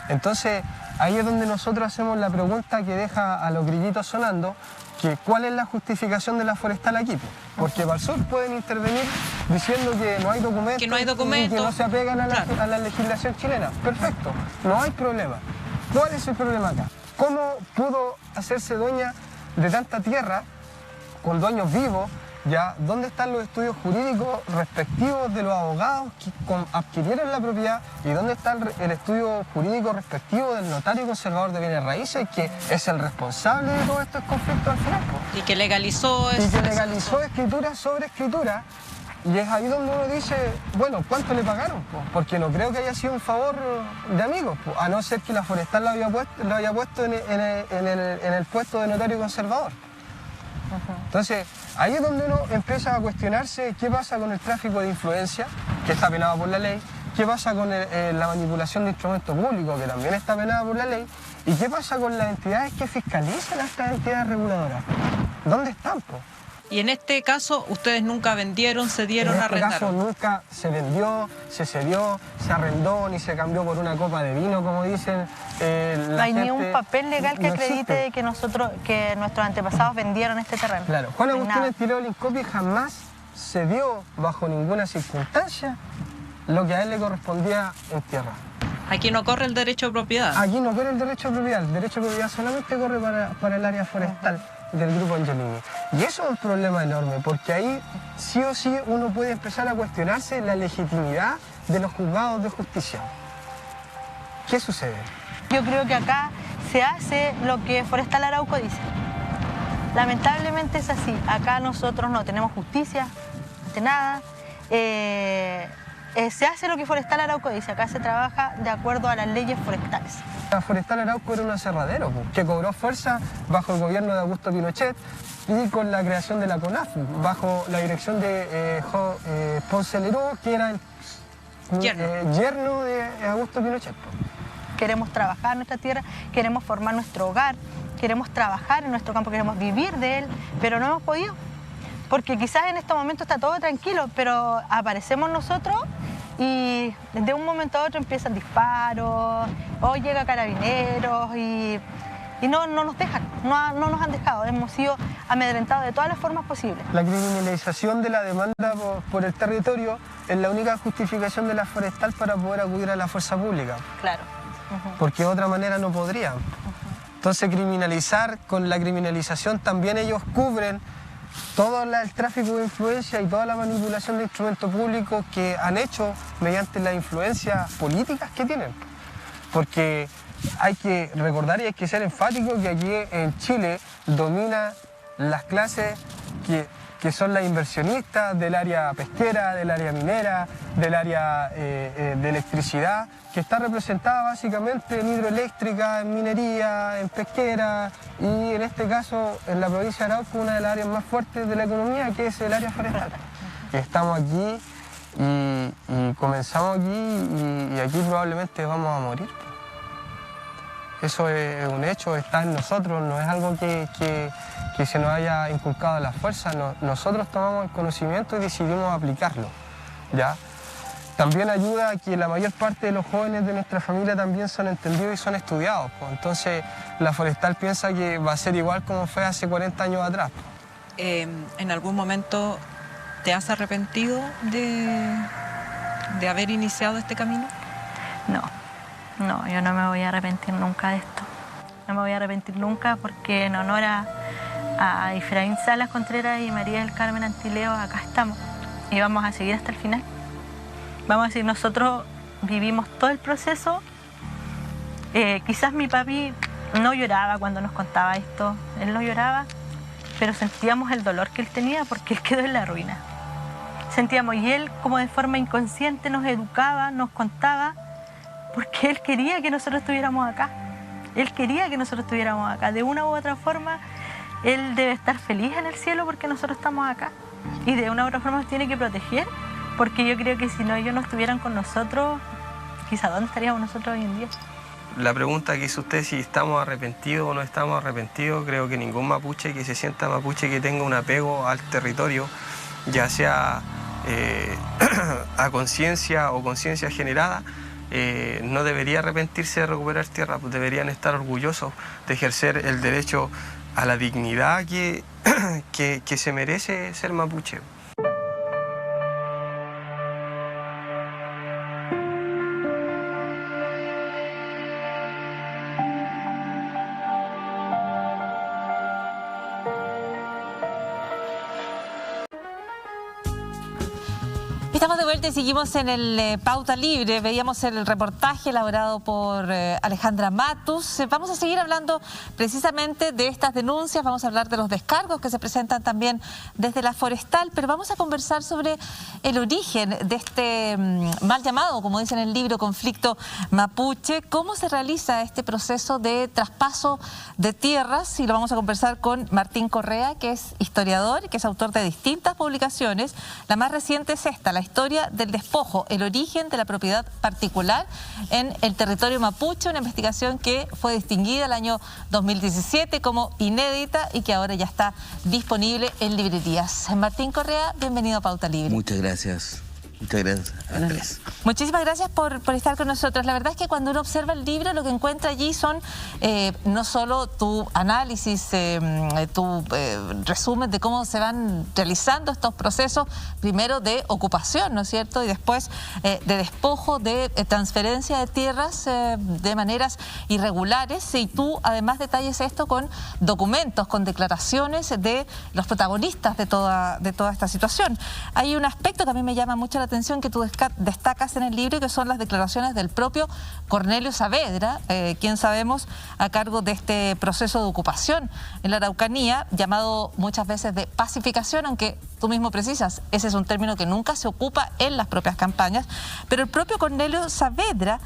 Entonces, ahí es donde nosotros hacemos la pregunta que deja a los grillitos sonando, que ¿cuál es la justificación de la Forestal aquí? Porque para el sur pueden intervenir diciendo que no hay documentos, y que no se apegan a la legislación chilena. Perfecto, no hay problema. ¿Cuál es el problema acá? ¿Cómo pudo hacerse dueña de tanta tierra con dueños vivos? ¿Ya? ¿Dónde están los estudios jurídicos respectivos de los abogados que adquirieron la propiedad? ¿Y dónde está el estudio jurídico respectivo del notario conservador de bienes raíces, que es el responsable de todos estos conflictos al final? Y que legalizó escritura sobre escritura Y es ahí donde uno dice, bueno, ¿cuánto le pagaron? Porque no creo que haya sido un favor de amigos, a no ser que la forestal lo haya puesto en el puesto de notario conservador. Entonces, ahí es donde uno empieza a cuestionarse qué pasa con el tráfico de influencia, que está penado por la ley, qué pasa con la manipulación de instrumentos públicos, que también está penada por la ley, y qué pasa con las entidades que fiscalizan a estas entidades reguladoras. ¿Dónde están, po? Y en este caso, ustedes nunca vendieron, cedieron, arrendaron. En este caso nunca se vendió, se cedió, se arrendó, ni se cambió por una copa de vino, como dicen. No hay ni un papel legal que acredite que nuestros antepasados vendieron este terreno. Claro, Juan Agustín Antileo Lincopi jamás cedió bajo ninguna circunstancia lo que a él le correspondía en tierra. Aquí no corre el derecho de propiedad. Aquí no corre el derecho de propiedad. El derecho de propiedad solamente corre para el área forestal del Grupo Angelini. Y eso es un problema enorme, porque ahí sí o sí uno puede empezar a cuestionarse la legitimidad de los juzgados de justicia. ¿Qué sucede? Yo creo que acá se hace lo que Forestal Arauco dice. Lamentablemente es así. Acá nosotros no tenemos justicia, ante nada. Se hace lo que Forestal Arauco dice. Acá se trabaja de acuerdo a las leyes forestales. La Forestal Arauco era un aserradero que cobró fuerza bajo el gobierno de Augusto Pinochet y con la creación de la CONAFU, bajo la dirección de Ponce Lerú, que era el yerno de Augusto Pinochet. Queremos trabajar en nuestra tierra, queremos formar nuestro hogar, queremos trabajar en nuestro campo, queremos vivir de él, pero no hemos podido. Porque quizás en este momento está todo tranquilo, pero aparecemos nosotros y de un momento a otro empiezan disparos, o llega carabineros y no nos dejan, no nos han dejado, hemos sido amedrentados de todas las formas posibles. La criminalización de la demanda por el territorio es la única justificación de la forestal para poder acudir a la fuerza pública. Claro. Porque de otra manera no podrían. Entonces criminalizar, con la criminalización también ellos cubren todo el tráfico de influencia y toda la manipulación de instrumentos públicos que han hecho mediante las influencias políticas que tienen. Porque hay que recordar y hay que ser enfático que aquí en Chile domina las clases que son las inversionistas del área pesquera, del área minera, del área de electricidad, que está representada básicamente en hidroeléctrica, en minería, en pesquera y en este caso en la provincia de Arauco una de las áreas más fuertes de la economía, que es el área forestal. Estamos aquí y comenzamos aquí y aquí probablemente vamos a morir. Eso es un hecho, está en nosotros, no es algo que se nos haya inculcado a la fuerza. Nosotros tomamos el conocimiento y decidimos aplicarlo, ¿ya? También ayuda a que la mayor parte de los jóvenes de nuestra familia también son entendidos y son estudiados, pues. Entonces la forestal piensa que va a ser igual como fue hace 40 años atrás. ¿En algún momento te has arrepentido de haber iniciado este camino? No, yo no me voy a arrepentir nunca de esto. No me voy a arrepentir nunca porque en honor a Efraín Salas Contreras y María del Carmen Antileo, acá estamos y vamos a seguir hasta el final. Vamos a decir, nosotros vivimos todo el proceso. Quizás mi papi no lloraba cuando nos contaba esto, él no lloraba, pero sentíamos el dolor que él tenía porque él quedó en la ruina. Sentíamos, y él como de forma inconsciente nos educaba, nos contaba, porque él quería que nosotros estuviéramos acá. Él quería que nosotros estuviéramos acá. De una u otra forma, él debe estar feliz en el cielo porque nosotros estamos acá. Y de una u otra forma nos tiene que proteger, porque yo creo que si no ellos no estuvieran con nosotros, quizá ¿dónde estaríamos nosotros hoy en día? La pregunta que hizo usted, si estamos arrepentidos o no estamos arrepentidos, creo que ningún mapuche que se sienta mapuche que tenga un apego al territorio, ya sea a conciencia o conciencia generada, no debería arrepentirse de recuperar tierra, pues deberían estar orgullosos de ejercer el derecho a la dignidad que se merece ser mapuche. Estamos de vuelta y seguimos en el Pauta Libre. Veíamos el reportaje elaborado por Alejandra Matus. Vamos a seguir hablando precisamente de estas denuncias, vamos a hablar de los descargos que se presentan también desde la forestal, pero vamos a conversar sobre el origen de este mal llamado, como dice en el libro, conflicto mapuche, cómo se realiza este proceso de traspaso de tierras, y lo vamos a conversar con Martín Correa, que es historiador, que es autor de distintas publicaciones. La más reciente es esta, la historia del despojo, el origen de la propiedad particular en el territorio mapuche, una investigación que fue distinguida el año 2017 como inédita y que ahora ya está disponible en librerías. Martín Correa, bienvenido a Pauta Libre. Muchas gracias. Muchas gracias a las tres. Muchísimas gracias por estar con nosotros. La verdad es que cuando uno observa el libro, lo que encuentra allí son no solo tu análisis, tu resumen de cómo se van realizando estos procesos, primero de ocupación, ¿no es cierto? Y después de despojo, de transferencia de tierras de maneras irregulares. Y tú además detalles esto con documentos, con declaraciones de los protagonistas de toda esta situación. Hay un aspecto que a mí me llama mucho la atención que tú destacas en el libro, que son las declaraciones del propio Cornelio Saavedra, quien sabemos a cargo de este proceso de ocupación en la Araucanía, llamado muchas veces de pacificación, aunque tú mismo precisas, ese es un término que nunca se ocupa en las propias campañas, pero el propio Cornelio Saavedra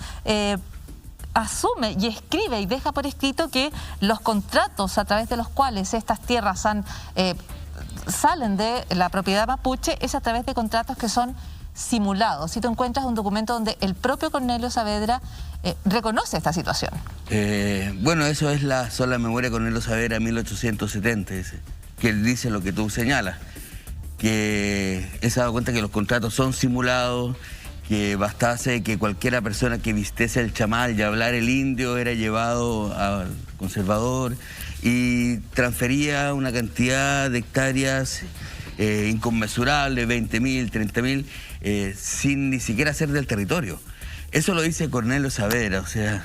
asume y escribe y deja por escrito que los contratos a través de los cuales estas tierras salen de la propiedad mapuche es a través de contratos que son simulados. Si tú encuentras un documento donde el propio Cornelio Saavedra reconoce esta situación. Bueno, eso es la sola memoria de Cornelio Saavedra 1870, que él dice lo que tú señalas, que él se ha dado cuenta que los contratos son simulados, que bastase que cualquiera persona que vistiese el chamal y hablar el indio era llevado al conservador y transfería una cantidad de hectáreas inconmensurable, 20.000, 30.000, sin ni siquiera ser del territorio. Eso lo dice Cornelio Saavedra, o sea...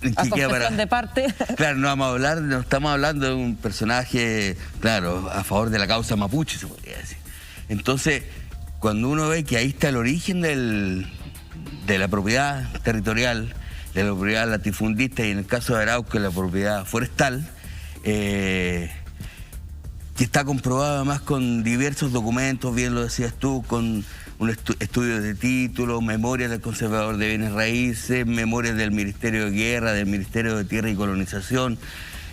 de parte. Claro, no estamos hablando de un personaje, claro, a favor de la causa mapuche, se podría decir. Entonces, cuando uno ve que ahí está el origen de la propiedad territorial, de la propiedad latifundista y en el caso de Arauco, la propiedad forestal, que está comprobado además con diversos documentos, bien lo decías tú, con un estudio de títulos, memorias del Conservador de Bienes Raíces, memorias del Ministerio de Guerra, del Ministerio de Tierra y Colonización,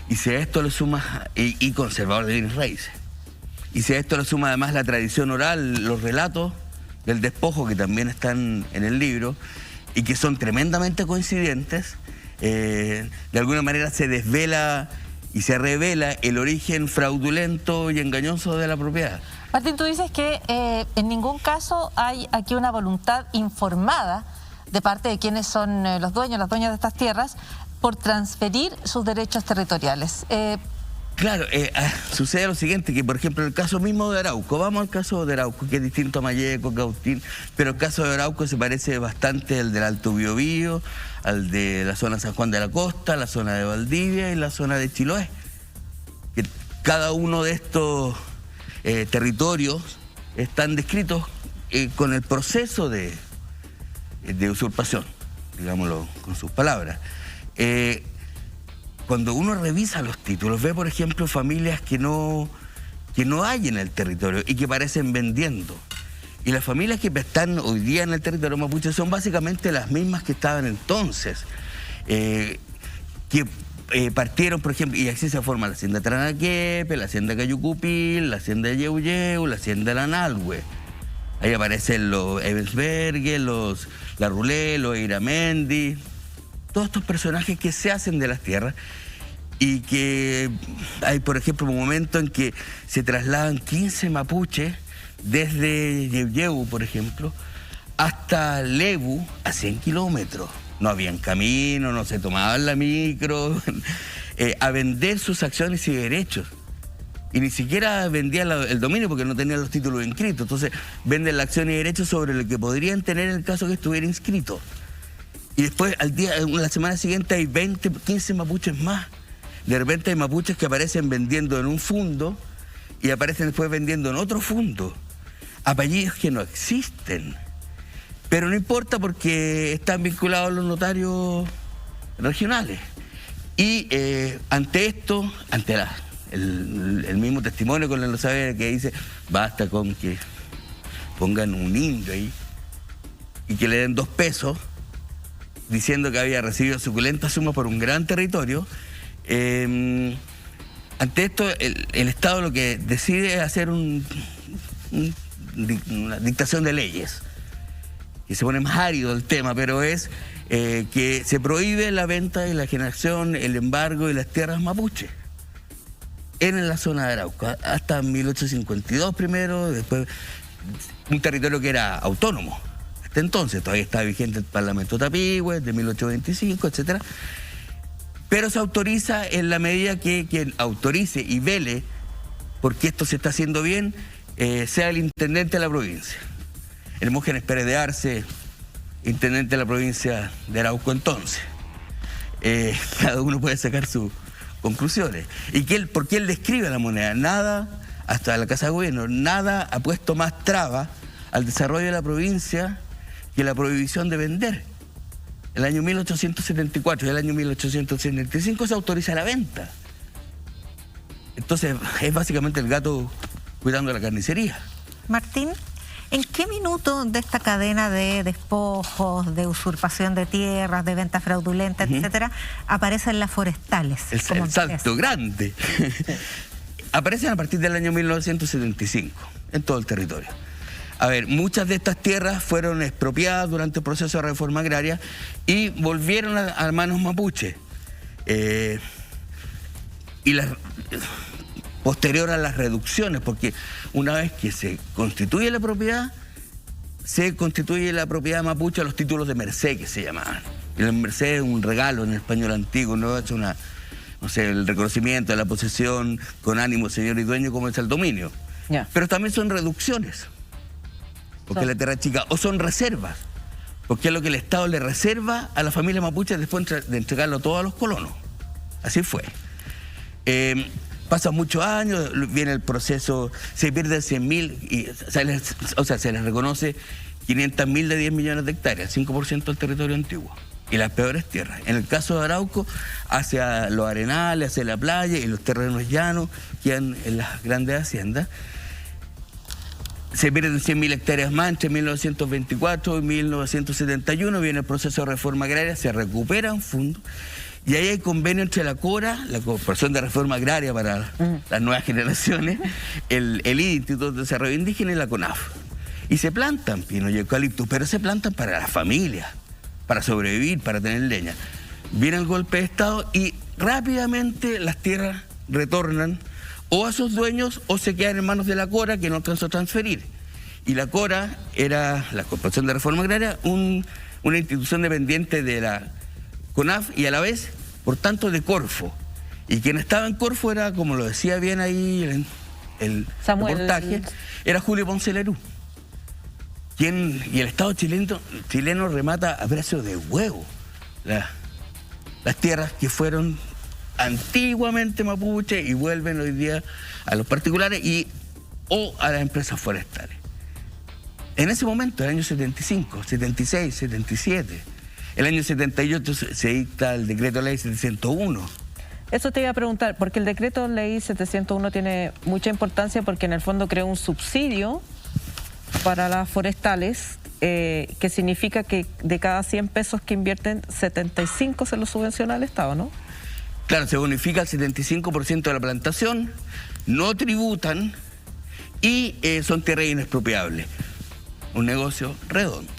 y si a esto le suma, y Conservador de Bienes Raíces, y si a esto le suma además la tradición oral, los relatos del despojo que también están en el libro, y que son tremendamente coincidentes, de alguna manera se desvela y se revela el origen fraudulento y engañoso de la propiedad. Martín, tú dices que en ningún caso hay aquí una voluntad informada de parte de quienes son los dueños, las dueñas de estas tierras, por transferir sus derechos territoriales. Claro, sucede lo siguiente, que por ejemplo el caso mismo de Arauco, vamos al caso de Arauco, que es distinto a Malleco, Cautín, pero el caso de Arauco se parece bastante al del Alto Biobío, al de la zona San Juan de la Costa, la zona de Valdivia y la zona de Chiloé. Que cada uno de estos territorios están descritos con el proceso de usurpación, digámoslo con sus palabras. Cuando uno revisa los títulos, ve por ejemplo familias que no hay en el territorio y que parecen vendiendo. Y las familias que están hoy día en el territorio mapuche son básicamente las mismas que estaban entonces, que partieron, por ejemplo, y así se forma la hacienda Tranaquepe, la hacienda Cayucupil, la hacienda Yeuyeu, la hacienda Lanalhue. Ahí aparecen los Ebensberger, la Rulé, los Iramendi, todos estos personajes que se hacen de las tierras y que hay, por ejemplo, un momento en que se trasladan 15 mapuches desde Yeuyeu, por ejemplo, hasta Lebu, a 100 kilómetros. No habían camino, no se tomaban la micro, a vender sus acciones y derechos. Y ni siquiera vendían el dominio porque no tenían los títulos inscritos. Entonces venden la acción y derechos sobre lo que podrían tener en el caso que estuviera inscrito. Y después, la semana siguiente hay 20, 15 mapuches más. De repente hay mapuches que aparecen vendiendo en un fundo y aparecen después vendiendo en otro fundo. apellidos que no existen. Pero no importa porque están vinculados a los notarios regionales. Y ante esto, ante el mismo testimonio con el saber que dice, basta con que pongan un indio ahí y que le den 2 pesos, diciendo que había recibido suculenta suma por un gran territorio. Ante esto, el Estado lo que decide es hacer una dictación de leyes, que se pone más árido el tema, pero es que se prohíbe la venta y la generación, el embargo de las tierras mapuche en la zona de Arauco, hasta 1852 primero, después un territorio que era autónomo. Hasta entonces todavía estaba vigente el Parlamento Tapigüe, de 1825, etc. Pero se autoriza en la medida que quien autorice y vele porque esto se está haciendo bien, sea el intendente de la provincia. Hermógenes Pérez de Arce, intendente de la provincia de Arauco entonces. Cada uno puede sacar sus conclusiones. Y porque él describe la moneda, nada, hasta la Casa de Gobierno, nada ha puesto más traba al desarrollo de la provincia que la prohibición de vender. El año 1874 y el año 1875 se autoriza la venta. Entonces es básicamente el gato cuidando la carnicería. Martín, ¿en qué minuto de esta cadena de despojos, de usurpación de tierras, de venta fraudulenta, etcétera, aparecen las forestales? El salto grande. Aparecen a partir del año 1975 en todo el territorio. A ver, muchas de estas tierras fueron expropiadas durante el proceso de reforma agraria y volvieron a manos mapuche. Posterior a las reducciones, porque una vez que se constituye la propiedad mapuche a los títulos de merced que se llamaban. Y la merced es un regalo en el español antiguo, no es el reconocimiento de la posesión con ánimo señor y dueño como es el dominio. Yeah. Pero también son reducciones, porque la tierra es chica, o son reservas, porque es lo que el Estado le reserva a la familia mapuche después de entregarlo todo a los colonos. Así fue. Pasan muchos años, viene el proceso, se pierden 100.000, y se les reconoce 500.000 de 10 millones de hectáreas, 5% del territorio antiguo, y las peores tierras. En el caso de Arauco, hacia los arenales, hacia la playa y los terrenos llanos, quedan en las grandes haciendas. Se pierden 100.000 hectáreas más entre 1924 y 1971, viene el proceso de reforma agraria, se recuperan fondos. Y ahí hay convenio entre la CORA, la Corporación de Reforma Agraria para las nuevas generaciones, el Instituto de Desarrollo Indígena y la CONAF. Y se plantan pino y eucalipto, pero se plantan para las familias, para sobrevivir, para tener leña. Viene el golpe de Estado y rápidamente las tierras retornan o a sus dueños o se quedan en manos de la CORA, que no alcanzó a transferir. Y la CORA era, la Corporación de Reforma Agraria, una institución dependiente de la CONAF y a la vez, por tanto, de Corfo. Y quien estaba en Corfo era, como lo decía bien ahí el reportaje, era Julio Ponce Lerú. Y el Estado chileno remata a precio de huevo las tierras que fueron antiguamente mapuche y vuelven hoy día a los particulares o a las empresas forestales. En ese momento, el año 75, 76, 77... El año 78 se dicta el decreto ley 701. Eso te iba a preguntar, porque el decreto ley 701 tiene mucha importancia porque en el fondo creó un subsidio para las forestales, que significa que de cada 100 pesos que invierten, 75 se los subvenciona al Estado, ¿no? Claro, se bonifica el 75% de la plantación, no tributan y son tierras inexpropiables. Un negocio redondo.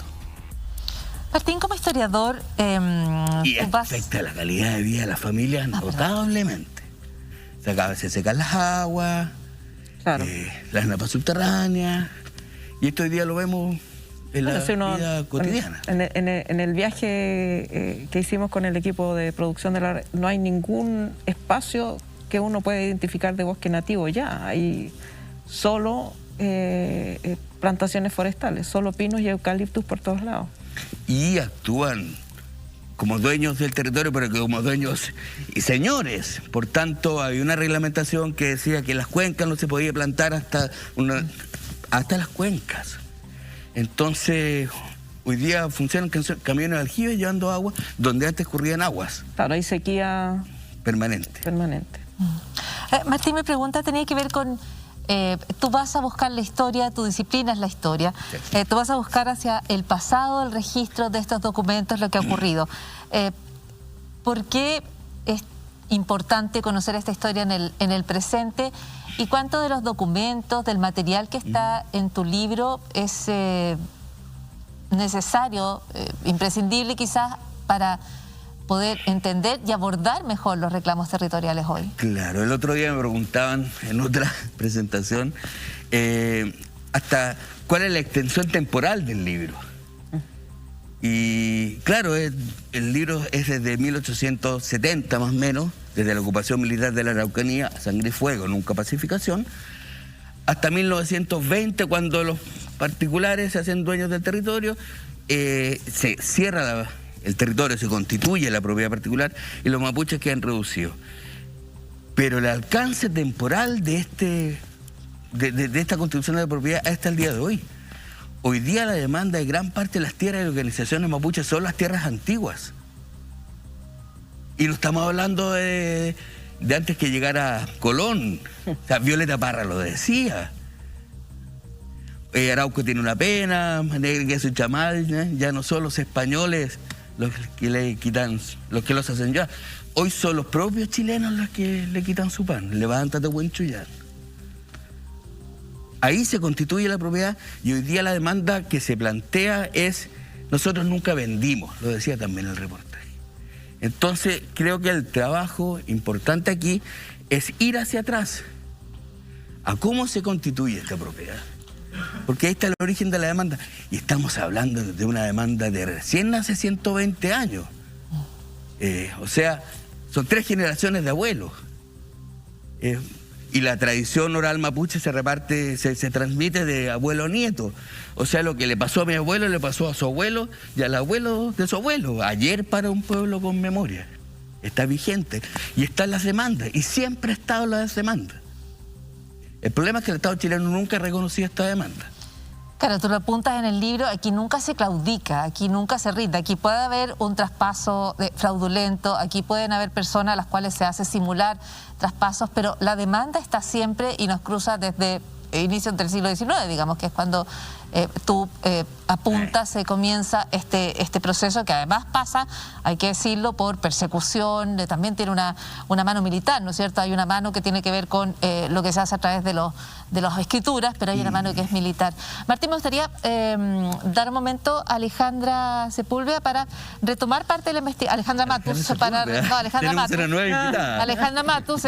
Martín, como historiador... y afecta la calidad de vida de las familias notablemente. Se secan las aguas, claro. Las napas subterráneas, y esto hoy día lo vemos en la vida cotidiana. En el viaje que hicimos con el equipo de producción de la red, no hay ningún espacio que uno pueda identificar de bosque nativo ya. Hay solo plantaciones forestales, solo pinos y eucaliptus por todos lados. Y actúan como dueños del territorio, pero como dueños y señores. Por tanto, había una reglamentación que decía que en las cuencas no se podía plantar hasta las cuencas. Entonces, hoy día funcionan camiones de aljibe llevando agua donde antes corrían aguas. Claro, hay sequía permanente. Martín, mi pregunta tenía que ver con, tú vas a buscar la historia, tu disciplina es la historia, sí. Tú vas a buscar hacia el pasado, el registro de estos documentos, lo que ha ocurrido. ¿Por qué es importante conocer esta historia en el presente? ¿Y cuánto de los documentos, del material que está en tu libro es necesario, imprescindible quizás, para poder entender y abordar mejor los reclamos territoriales hoy? Claro, el otro día me preguntaban en otra presentación hasta cuál es la extensión temporal del libro. Y claro, el libro es desde 1870 más o menos, desde la ocupación militar de la Araucanía, Sangre y Fuego, nunca pacificación, hasta 1920, cuando los particulares se hacen dueños del territorio, se cierra el territorio, se constituye la propiedad particular y los mapuches quedan reducidos. Pero el alcance temporal de esta constitución de la propiedad hasta el día de hoy. Hoy día la demanda de gran parte de las tierras y organizaciones mapuches son las tierras antiguas. Y no estamos hablando de antes que llegara Colón. O sea, Violeta Parra lo decía. Arauco tiene una pena, Negra su chamal, ya no son los españoles los que le quitan, los que los hacen ya. Hoy son los propios chilenos los que le quitan su pan. Levántate, buen chuyán. Ahí se constituye la propiedad y hoy día la demanda que se plantea es, nosotros nunca vendimos, lo decía también el reportaje. Entonces creo que el trabajo importante aquí es ir hacia atrás, a cómo se constituye esta propiedad. Porque ahí está el origen de la demanda. Y estamos hablando de una demanda de recién hace 120 años. O sea, son 3 generaciones de abuelos. Y la tradición oral mapuche se reparte, se transmite de abuelo a nieto. O sea, lo que le pasó a mi abuelo le pasó a su abuelo y al abuelo de su abuelo. Ayer para un pueblo con memoria. Está vigente. Y están las demandas. Y siempre ha estado las demandas. El problema es que el Estado chileno nunca ha reconocido esta demanda. Claro, tú lo apuntas en el libro, aquí nunca se claudica, aquí nunca se rinde, aquí puede haber un traspaso fraudulento, aquí pueden haber personas a las cuales se hace simular traspasos, pero la demanda está siempre y nos cruza desde inicios del siglo XIX, digamos, que es cuando tú apuntas, se comienza este proceso que además pasa, hay que decirlo, por persecución, también tiene una mano militar, ¿no es cierto? Hay una mano que tiene que ver con lo que se hace a través de las escrituras, pero hay una mano que es militar. Martín, me gustaría dar un momento a Alejandra Sepúlveda para retomar parte de la investigación. Alejandra Matus, Alejandra Matus,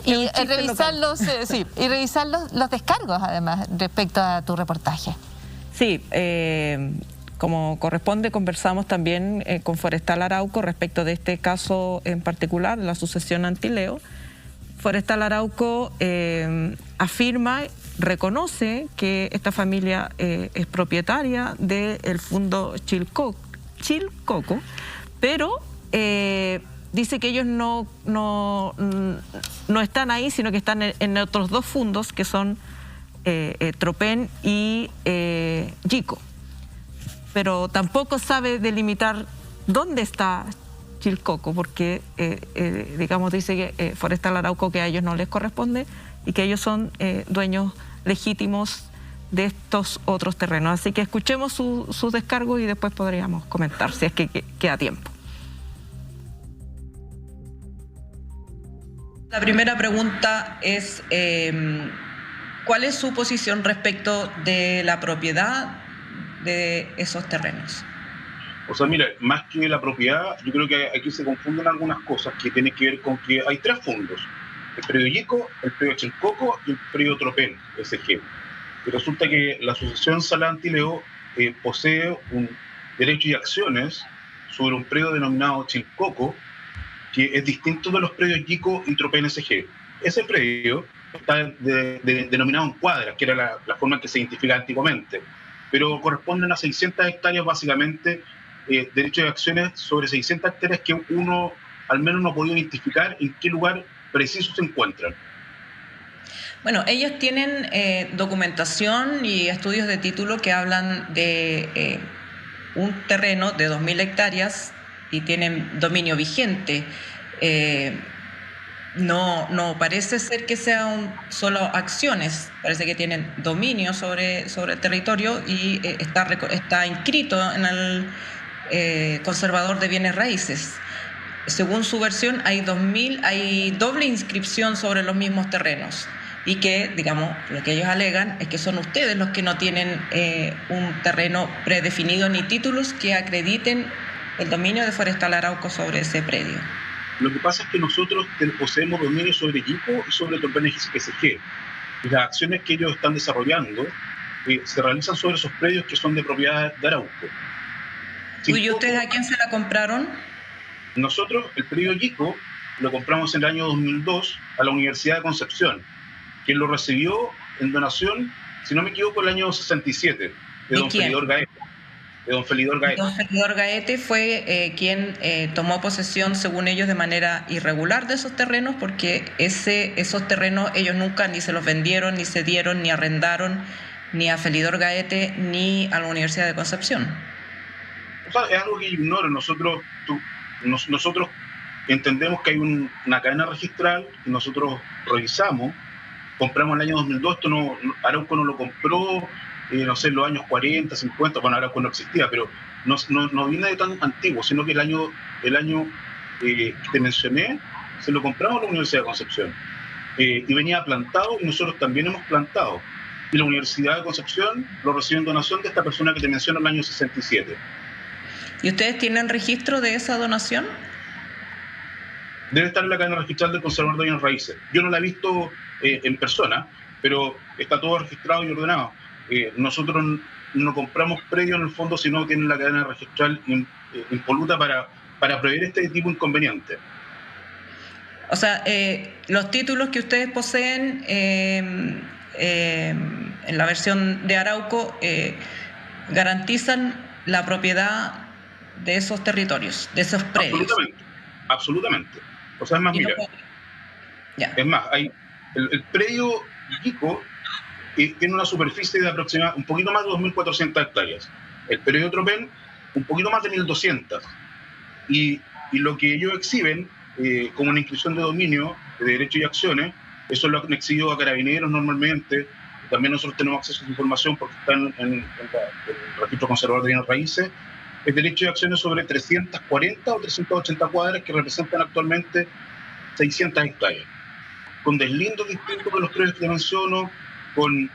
y revisar los descargos, además, respecto a tu reportaje. Sí, como corresponde, conversamos también con Forestal Arauco respecto de este caso en particular, la sucesión Antileo. Forestal Arauco afirma, reconoce que esta familia es propietaria del Fundo Chilcoco, pero dice que ellos no están ahí, sino que están en otros 2 fundos, que son Tropén y Yico. Pero tampoco sabe delimitar dónde está Chilcoco, porque, digamos, dice que Forestal Arauco que a ellos no les corresponde y que ellos son dueños legítimos de estos otros terrenos. Así que escuchemos sus descargos y después podríamos comentar, si es que queda tiempo. La primera pregunta es, ¿cuál es su posición respecto de la propiedad de esos terrenos? O sea, mira, más que la propiedad, yo creo que aquí se confunden algunas cosas que tienen que ver con que hay 3 fondos: el predio Yico, el predio Chilcoco y el predio Tropén, SG. Y resulta que la asociación Salada Antileo posee un derecho y acciones sobre un predio denominado Chilcoco, que es distinto de los predios Yico y Tropén SG. Ese predio está denominado en cuadras, que era la forma en que se identificaba antiguamente, pero corresponden a 600 hectáreas básicamente, derechos de acciones sobre 600 hectáreas que uno al menos no ha podido identificar en qué lugar preciso se encuentran. Bueno, ellos tienen documentación y estudios de título que hablan de un terreno de 2.000 hectáreas y tienen dominio vigente. No parece ser que sean solo acciones, parece que tienen dominio sobre el territorio y está inscrito en el conservador de bienes raíces. Según su versión, hay doble inscripción sobre los mismos terrenos y que, digamos, lo que ellos alegan es que son ustedes los que no tienen un terreno predefinido ni títulos que acrediten el dominio de Forestal Arauco sobre ese predio. Lo que pasa es que nosotros poseemos dominio sobre Yico y sobre Tropén SG. Y las acciones que ellos están desarrollando se realizan sobre esos predios que son de propiedad de Arauco. ¿Y ustedes a quién se la compraron? Nosotros, el predio Yico, lo compramos en el año 2002 a la Universidad de Concepción, quien lo recibió en donación, si no me equivoco, el año 67, de don Felidor Gaete. Don Felidor Gaete fue quien tomó posesión, según ellos, de manera irregular de esos terrenos, porque esos terrenos ellos nunca ni se los vendieron, ni cedieron, ni arrendaron, ni a Felidor Gaete, ni a la Universidad de Concepción. O sea, es algo que ignoro. Nosotros entendemos que hay una cadena registral que nosotros revisamos, compramos en el año 2002, Arauco no lo compró, no sé, en los años 40, 50, bueno, Arauco no existía, pero no viene de tan antiguo, sino que el año que te mencioné, se lo compramos a la Universidad de Concepción. Y venía plantado y nosotros también hemos plantado. Y la Universidad de Concepción lo recibió en donación de esta persona que te menciono en el año 67. ¿Y ustedes tienen registro de esa donación? Debe estar en la cadena registral del conservador de bienes raíces. Yo no la he visto en persona, pero está todo registrado y ordenado. Nosotros no compramos predios en el fondo, sino tienen la cadena registral impoluta para prever este tipo de inconveniente. O sea, los títulos que ustedes poseen en la versión de Arauco garantizan la propiedad de esos territorios, de esos predios. Absolutamente. O sea, es más, mira, es más, el predio Yico tiene una superficie de aproximadamente un poquito más de 2.400 hectáreas. El predio Tropén, un poquito más de 1.200. Y lo que ellos exhiben como una inscripción de dominio, de derechos y acciones, eso lo han exhibido a Carabineros normalmente. También nosotros tenemos acceso a esa información porque están en el registro conservador de bienes raíces. Es derecho de acciones sobre 340 o 380 cuadras que representan actualmente 600 hectáreas, con deslindos distintos de los predios que te menciono, con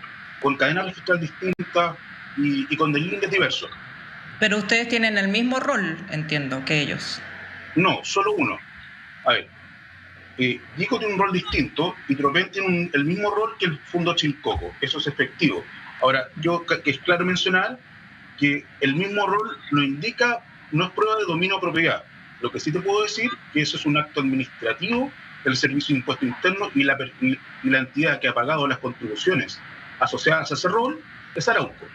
cadenas registrales distintas y con deslindes diversos. Pero ustedes tienen el mismo rol, entiendo, que ellos. No, solo uno. A ver, Yico tiene un rol distinto y Tropén tiene el mismo rol que el Fundo Chilcoco. Eso es efectivo. Ahora, que es claro mencionar que el mismo rol lo indica, no es prueba de dominio o propiedad. Lo que sí te puedo decir que eso es un acto administrativo del Servicio de Impuesto Interno y la entidad que ha pagado las contribuciones asociadas a ese rol es Arauco.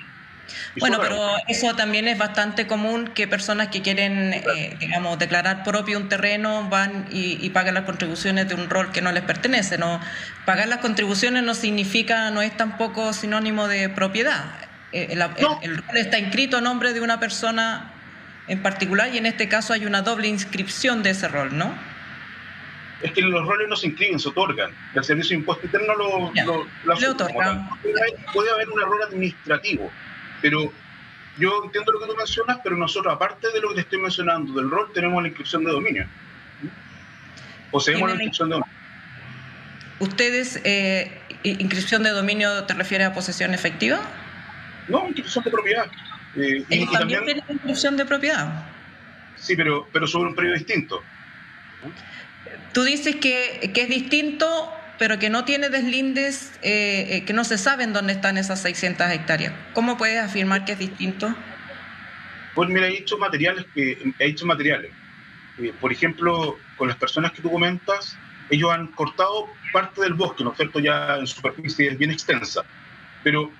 Bueno, pero eso también es bastante común, que personas que quieren, digamos, declarar propio un terreno van y pagan las contribuciones de un rol que no les pertenece. ¿No? Pagar las contribuciones no es tampoco sinónimo de propiedad. El rol está inscrito a nombre de una persona en particular y en este caso hay una doble inscripción de ese rol, ¿no? Es que los roles no se inscriben, se otorgan. El Servicio de Impuesto Interno lo otorga. Puede haber un error administrativo, pero yo entiendo lo que tú mencionas, pero nosotros, aparte de lo que te estoy mencionando del rol, tenemos la inscripción de dominio. Poseemos la inscripción de dominio. ¿Ustedes, inscripción de dominio, te refieres a posesión efectiva? No, inscripción de propiedad. ¿Ellos también tienen inscripción de propiedad? Sí, pero sobre un periodo distinto. Tú dices que es distinto, pero que no tiene deslindes, que no se sabe en dónde están esas 600 hectáreas. ¿Cómo puedes afirmar que es distinto? Pues mira, he hecho materiales. Por ejemplo, con las personas que tú comentas, ellos han cortado parte del bosque, ¿no es cierto?, ya en superficie bien extensa. Pero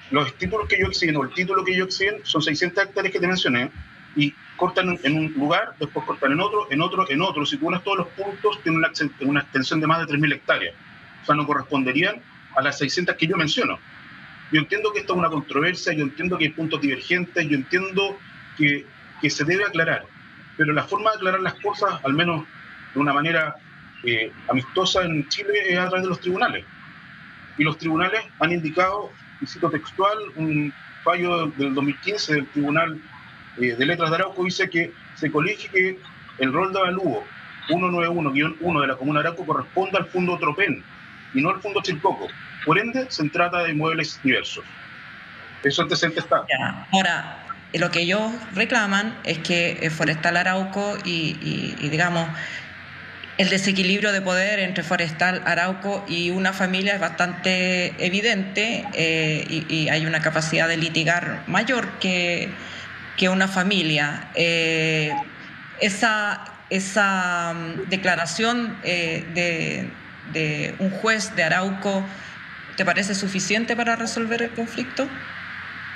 los títulos que ellos exhiben, o el título que ellos exhiben, son 600 hectáreas que te mencioné, y cortan en un lugar, después cortan en otro. Si tú unes todos los puntos, tienen una extensión de más de 3.000 hectáreas. sea, no corresponderían a las 600 que yo menciono. Yo entiendo que esto es una controversia, yo entiendo que hay puntos divergentes, yo entiendo que se debe aclarar, pero la forma de aclarar las cosas, al menos de una manera amistosa en Chile, es a través de los tribunales. Y los tribunales han indicado, y cito textual, un fallo del 2015 del Tribunal de Letras de Arauco dice que se colige que el rol de avalúo 191-1 de la Comuna de Arauco corresponde al Fondo Tropén y no al Fondo Chilcoco. Por ende, se trata de inmuebles diversos. Eso antecedente está. Ahora, lo que ellos reclaman es que Forestal Arauco y digamos, el desequilibrio de poder entre Forestal Arauco y una familia es bastante evidente y hay una capacidad de litigar mayor que una familia. Esa declaración de un juez de Arauco, ¿te parece suficiente para resolver el conflicto?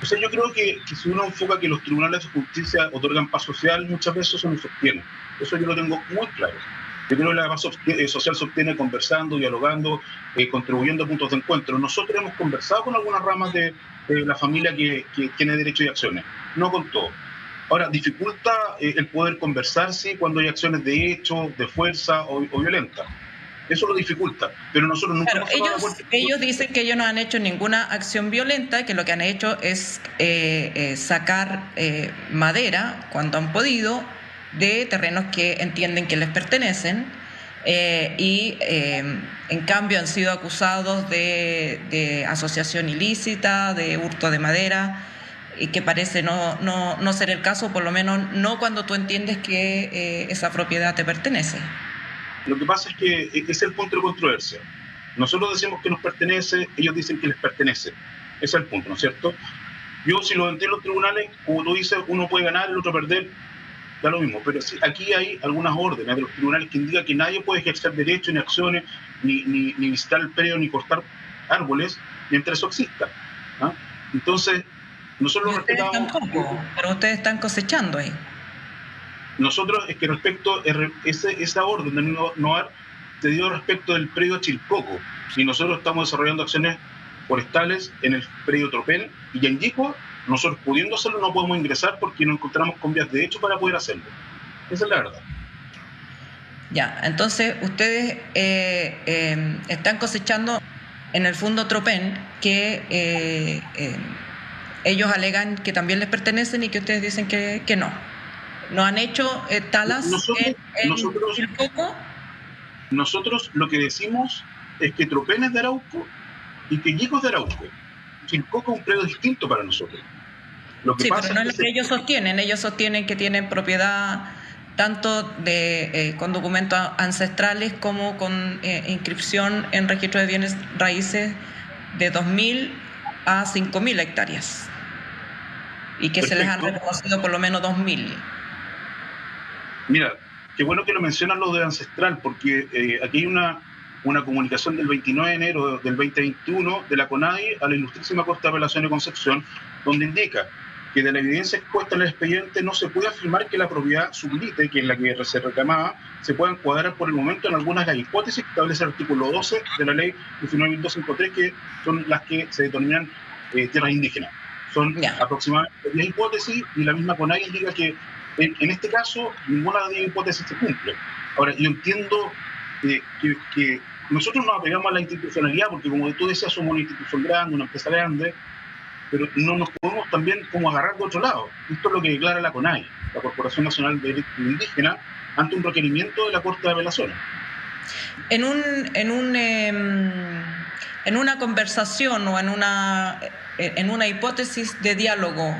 O sea, yo creo que si uno enfoca que los tribunales de justicia otorgan paz social, muchas veces eso no se obtiene. Eso yo lo tengo muy claro. Yo creo que la paz social se obtiene conversando, dialogando, contribuyendo a puntos de encuentro. Nosotros hemos conversado con algunas ramas de la familia que tiene derecho y acciones, no con todo. Ahora, dificulta el poder conversar, sí, cuando hay acciones de hecho, de fuerza o violenta. Eso lo dificulta, pero nosotros nunca... Claro, ellos dicen que ellos no han hecho ninguna acción violenta, que lo que han hecho es sacar madera, cuando han podido, de terrenos que entienden que les pertenecen, y en cambio han sido acusados de asociación ilícita, de hurto de madera, y que parece no ser el caso, por lo menos no cuando tú entiendes que esa propiedad te pertenece. Lo que pasa es que es el punto de controversia. Nosotros decimos que nos pertenece, ellos dicen que les pertenece. Ese es el punto, ¿no es cierto? Yo, si lo entiendo en los tribunales, como tú dices, uno puede ganar, el otro perder, da lo mismo. Pero sí, aquí hay algunas órdenes de los tribunales que indican que nadie puede ejercer derechos, ni acciones, ni visitar el predio, ni cortar árboles, mientras eso exista. ¿Ah? Entonces, nosotros lo respetamos. Pero ustedes están cosechando ahí. Nosotros es que respecto esa orden de NOAR se dio respecto del predio Chilcoco, y nosotros estamos desarrollando acciones forestales en el predio Tropén, y ya indico, nosotros pudiendo hacerlo no podemos ingresar porque no encontramos con vías de hecho para poder hacerlo. Esa es la verdad. Ya, entonces ustedes están cosechando en el Fondo Tropén que ellos alegan que también les pertenecen y que ustedes dicen que no. ¿No han hecho talas en Chilcoco? Nosotros lo que decimos es que Tropén es de Arauco y que Yico es de Arauco. Chilcoco es un predio distinto para nosotros. Lo que pasa pero no es lo que ellos sostienen. Ellos sostienen que tienen propiedad tanto con documentos ancestrales como con inscripción en registro de bienes raíces de 2.000 a 5.000 hectáreas. Y que se les han reconocido por lo menos 2.000. Mira, qué bueno que lo mencionas lo de ancestral, porque aquí hay una comunicación del 29 de enero del 2021 de la CONADI a la Ilustrísima Corte de Apelación de Concepción, donde indica que de la evidencia expuesta en el expediente no se puede afirmar que la propiedad sublite, que es la que se reclamaba, se pueda encuadrar por el momento en algunas de las hipótesis que establece el artículo 12 de la ley 19.253, que son las que se determinan tierras indígenas. Son aproximadamente 10 hipótesis, y la misma CONADI indica que en este caso ninguna de las hipótesis se cumple. Ahora, yo entiendo que nosotros nos apegamos a la institucionalidad, porque como tú decías, somos una institución grande, una empresa grande, pero no nos podemos también como agarrar de otro lado. Esto es lo que declara la CONAI, la Corporación Nacional de Derechos Indígenas, ante un requerimiento de la Corte de Apelaciones. En una conversación o en una hipótesis de diálogo,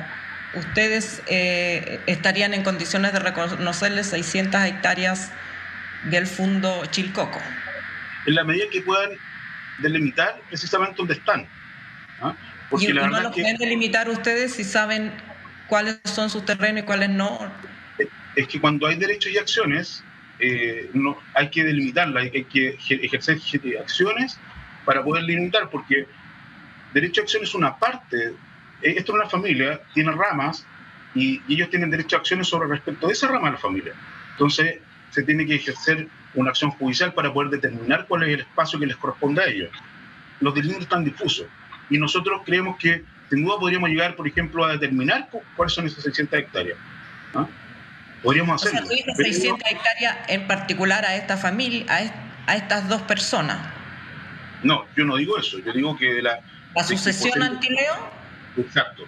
¿ustedes estarían en condiciones de reconocerles 600 hectáreas del Fondo Chilcoco? En la medida que puedan delimitar precisamente dónde están. ¿Ah? Porque ¿Y la no verdad los pueden delimitar ustedes si saben cuáles son sus terrenos y cuáles no? Es que cuando hay derechos y acciones, no, hay que delimitarlas, hay que ejercer acciones para poder delimitar, porque derecho a acción es una parte. Esto es una familia, tiene ramas, y ellos tienen derecho a acciones sobre respecto de esa rama de la familia. Entonces, se tiene que ejercer una acción judicial para poder determinar cuál es el espacio que les corresponde a ellos. Los delimitos están difusos y nosotros creemos que sin duda podríamos llegar, por ejemplo, a determinar cuáles son esas 600 hectáreas. ¿Ah? Podríamos hacerlo. O sea, tú dices 600 hectáreas en particular a esta familia, a estas dos personas. No, yo no digo eso. Yo digo que ¿La sucesión Antileo? Exacto.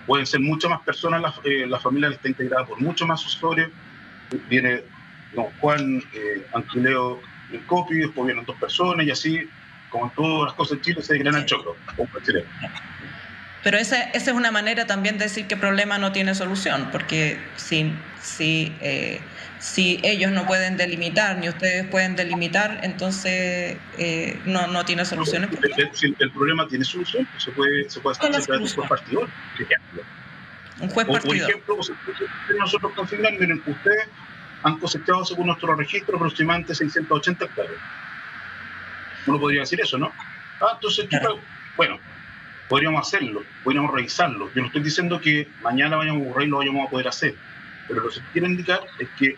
Pueden ser muchas más personas, la familia está integrada por muchos más sucesores. Viene don Juan Antileo en Copi, después vienen 2 personas y así, como en todas las cosas en Chile, se desgrana el choclo. Pero esa es una manera también de decir que el problema no tiene solución, porque si ellos no pueden delimitar, ni ustedes pueden delimitar, entonces no tiene solución. El problema tiene solución, pues se puede hacer un juez partidor, por ejemplo. Un juez partidor. Por ejemplo, nosotros confirmar, miren, ustedes han cosechado según nuestro registro aproximadamente 680 hectáreas. Uno podría decir eso, ¿no? Entonces, bueno, podríamos hacerlo, podríamos revisarlo. Yo no estoy diciendo que mañana vayamos a borrar y lo vayamos a poder hacer, pero lo que quiero indicar es que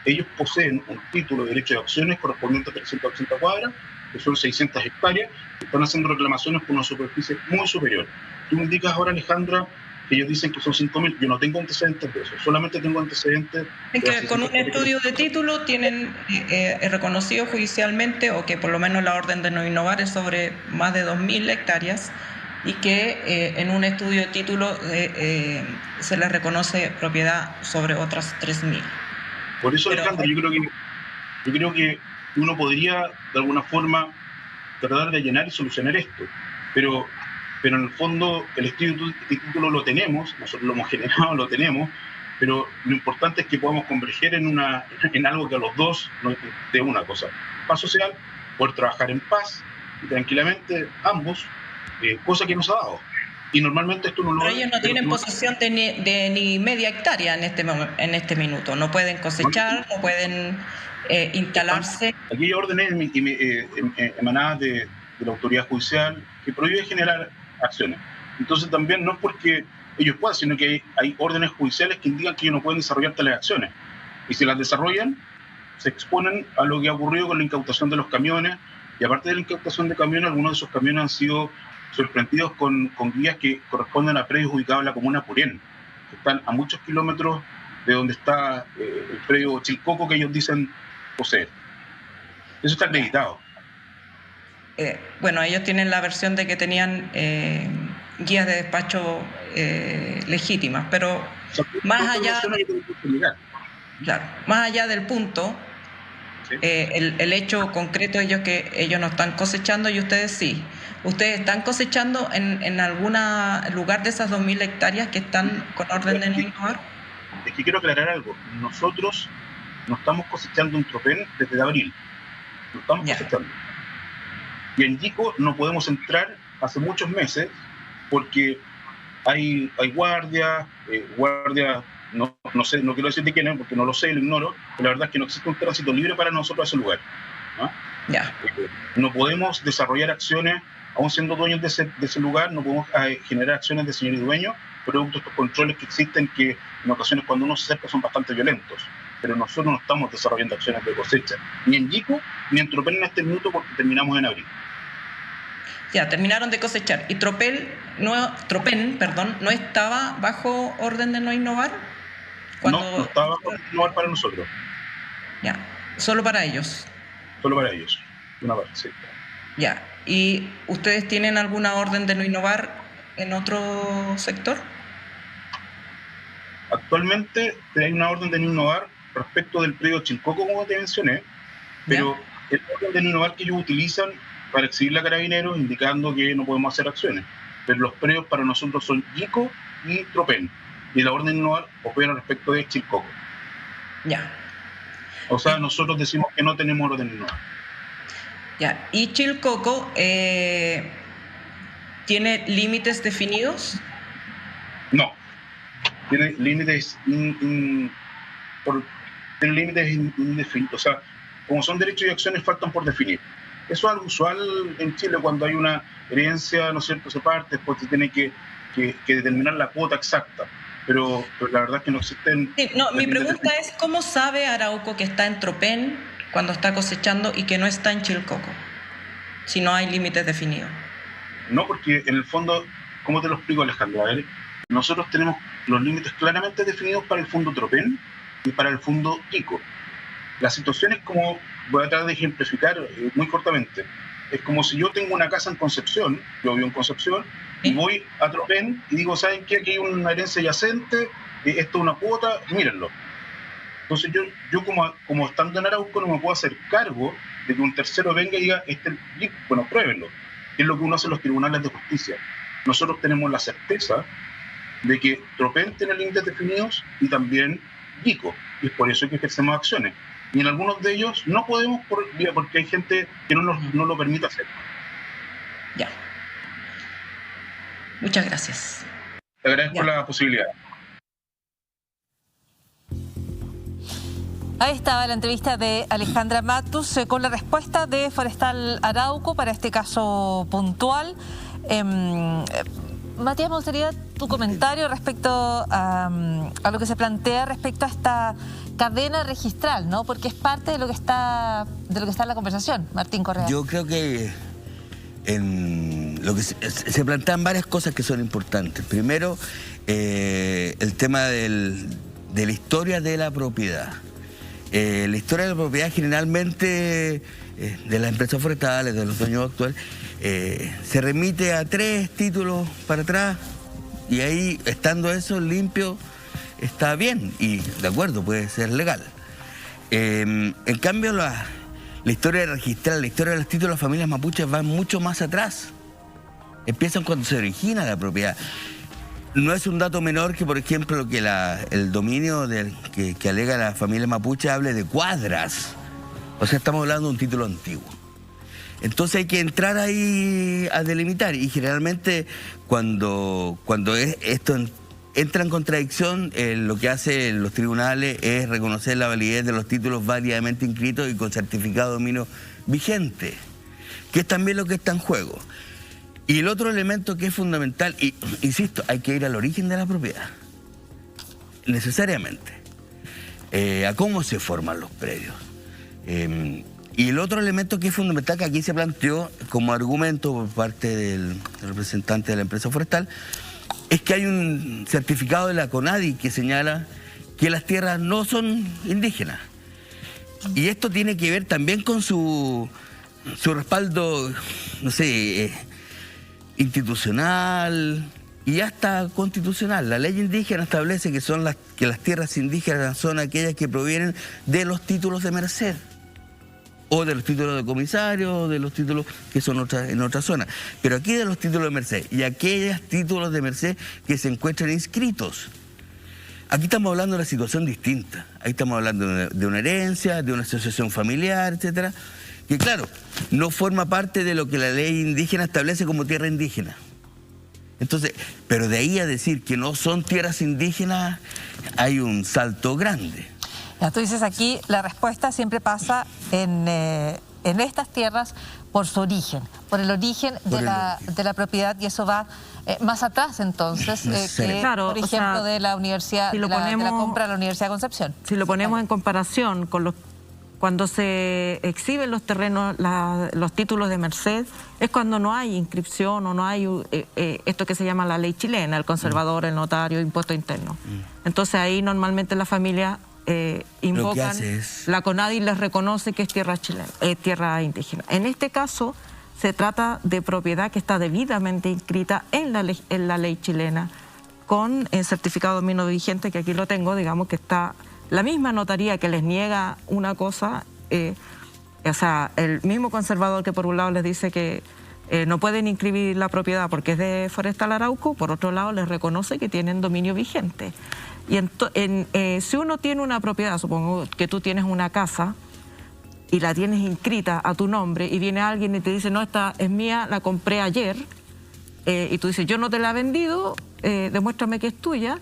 ellos poseen un título de derecho de acciones correspondiente a 380 cuadras, que son 600 hectáreas, y están haciendo reclamaciones por una superficie muy superior. Tú me indicas ahora, Alejandra, que ellos dicen que son 5.000. Yo no tengo antecedentes de eso, solamente tengo antecedentes... Es que con un estudio de título tienen reconocido judicialmente, o que por lo menos la orden de no innovar es sobre más de 2.000 hectáreas, y que en un estudio de título se les reconoce propiedad sobre otras 3.000. Por eso, Alejandra, yo creo que uno podría, de alguna forma, tratar de llenar y solucionar esto, pero en el fondo el estudio de título lo tenemos, nosotros lo hemos generado, lo tenemos, pero lo importante es que podamos converger en algo que a los dos nos dé una cosa. Paz social, poder trabajar en paz y tranquilamente ambos, cosa que nos ha dado. Y normalmente esto no lo... Pero ellos no tienen posesión de ni media hectárea en este minuto. No pueden cosechar, no pueden instalarse. Aquí hay órdenes emanadas de la autoridad judicial que prohíbe generar acciones. Entonces también no es porque ellos puedan, sino que hay órdenes judiciales que indican que ellos no pueden desarrollar tales acciones. Y si las desarrollan, se exponen a lo que ha ocurrido con la incautación de los camiones. Y aparte de la incautación de camiones, algunos de esos camiones han sido sorprendidos con guías que corresponden a predios ubicados en la comuna de Purén, que están a muchos kilómetros de donde está el predio Chilcoco que ellos dicen poseer. Eso está acreditado. Bueno, ellos tienen la versión de que tenían guías de despacho legítimas, pero más allá, claro, más allá del punto, ¿sí? El hecho concreto de ellos que ellos no están cosechando y ustedes sí. ¿Ustedes están cosechando en algún lugar de esas 2.000 hectáreas que están con orden de no innovar? Es que quiero aclarar algo. Nosotros no estamos cosechando un tropén desde abril. No estamos cosechando. Y en Yico no podemos entrar hace muchos meses porque hay guardias, no sé, no quiero decir de quién es porque no lo sé, lo ignoro, pero la verdad es que no existe un tránsito libre para nosotros a ese lugar, ¿no? No podemos desarrollar acciones, aún siendo dueños de ese lugar, no podemos generar acciones de señor y dueño, producto de estos controles que existen, que en ocasiones cuando uno se acerca son bastante violentos. Pero nosotros no estamos desarrollando acciones de cosecha, ni en Yico, ni en Tropel en este minuto, porque terminamos en abril. Ya, terminaron de cosechar. ¿Y Tropén no estaba bajo orden de no innovar? No estaba bajo orden de no innovar para nosotros. Ya, solo para ellos. Solo para ellos, una parte, sí. Ya, ¿y ustedes tienen alguna orden de no innovar en otro sector? Actualmente hay una orden de no innovar respecto del predio Chilcoco, como te mencioné, pero el orden de no innovar que ellos utilizan para exhibirle a Carabineros, indicando que no podemos hacer acciones. Pero los predios para nosotros son Yico y Tropén, y la orden de no innovar opera respecto de Chilcoco. Ya. O sea, nosotros decimos que no tenemos orden de no innovar. Ya, ¿y Chilcoco tiene límites definidos? No. Tiene límites indefinidos. O sea, como son derechos y acciones, faltan por definir. Eso es algo usual en Chile cuando hay una herencia, ¿no es cierto?, se parte, después se tiene que determinar la cuota exacta. Pero la verdad es que no existen... Sí, no, mi pregunta es, ¿cómo sabe Arauco que está en Tropén cuando está cosechando y que no está en Chilcoco, si no hay límites definidos? No, porque en el fondo, ¿cómo te lo explico, Alejandra? A ver, nosotros tenemos los límites claramente definidos para el fondo Tropén y para el fondo Ico. La situación es como, voy a tratar de ejemplificar muy cortamente, es como si yo tengo una casa en Concepción, yo vivo en Concepción, y voy a Tropén y digo, ¿saben qué? Aquí hay una herencia yacente, esto es una cuota, mírenlo. Entonces yo como estando en Arauco no me puedo hacer cargo de que un tercero venga y diga, bueno, pruébenlo. Es lo que uno hace en los tribunales de justicia. Nosotros tenemos la certeza de que Tropén tiene límites definidos y también Ico, y es por eso que ejercemos acciones. Y en algunos de ellos no podemos porque hay gente que no lo permite hacer. Ya. Muchas gracias. Te agradezco la posibilidad. Ahí estaba la entrevista de Alejandra Matus con la respuesta de Forestal Arauco para este caso puntual. Matías, me gustaría tu comentario respecto a lo que se plantea respecto a esta cadena registral, ¿no? Porque es parte de lo que está en la conversación. Martín Correa. Yo creo que en lo que se plantean varias cosas que son importantes. Primero, el tema de la historia de la propiedad. La historia de la propiedad generalmente de las empresas forestales, de los dueños actuales, se remite a 3 títulos para atrás y ahí, estando eso limpio, está bien y de acuerdo, puede ser legal. En cambio, la historia de registrar, la historia de los títulos de las familias mapuches va mucho más atrás. Empiezan cuando se origina la propiedad. No es un dato menor que, por ejemplo, que el dominio que alega la familia mapuche hable de cuadras. O sea, estamos hablando de un título antiguo. Entonces hay que entrar ahí a delimitar. Y generalmente cuando esto entra en contradicción, lo que hacen los tribunales es reconocer la validez de los títulos válidamente inscritos y con certificado de dominio vigente, que es también lo que está en juego. Y el otro elemento que es fundamental, y insisto, hay que ir al origen de la propiedad, necesariamente, a cómo se forman los predios. Y el otro elemento que es fundamental, que aquí se planteó como argumento por parte del representante de la empresa forestal, es que hay un certificado de la CONADI que señala que las tierras no son indígenas. Y esto tiene que ver también con su respaldo, no sé, institucional y hasta constitucional. La ley indígena establece que las tierras indígenas son aquellas que provienen de los títulos de merced, o de los títulos de comisario, o de los títulos que son en otra zona. Pero aquí de los títulos de merced, y aquellos títulos de merced que se encuentran inscritos. Aquí estamos hablando de una situación distinta. Ahí estamos hablando de una herencia, de una asociación familiar, etcétera, que claro, no forma parte de lo que la ley indígena establece como tierra indígena. Entonces, pero de ahí a decir que no son tierras indígenas, hay un salto grande. Ya, tú dices aquí, la respuesta siempre pasa en estas tierras por su origen, por el origen de la propiedad, y eso va más atrás entonces, que, claro, por ejemplo, de la universidad, si de la compra de la Universidad de Concepción. Si lo ponemos en comparación con cuando se exhiben los terrenos, los títulos de merced, es cuando no hay inscripción o no hay esto que se llama la ley chilena, el conservador, el notario, impuesto interno. Entonces ahí normalmente la familia invocan, la CONADI les reconoce que es tierra chilena, tierra indígena. En este caso se trata de propiedad que está debidamente inscrita en la ley chilena con el certificado de dominio vigente, que aquí lo tengo, digamos que está la misma notaría que les niega una cosa, o sea, el mismo conservador que por un lado les dice que no pueden inscribir la propiedad porque es de Forestal Arauco, por otro lado les reconoce que tienen dominio vigente. Y si uno tiene una propiedad, supongo que tú tienes una casa y la tienes inscrita a tu nombre y viene alguien y te dice, no, esta es mía, la compré ayer, y tú dices, yo no te la he vendido, demuéstrame que es tuya,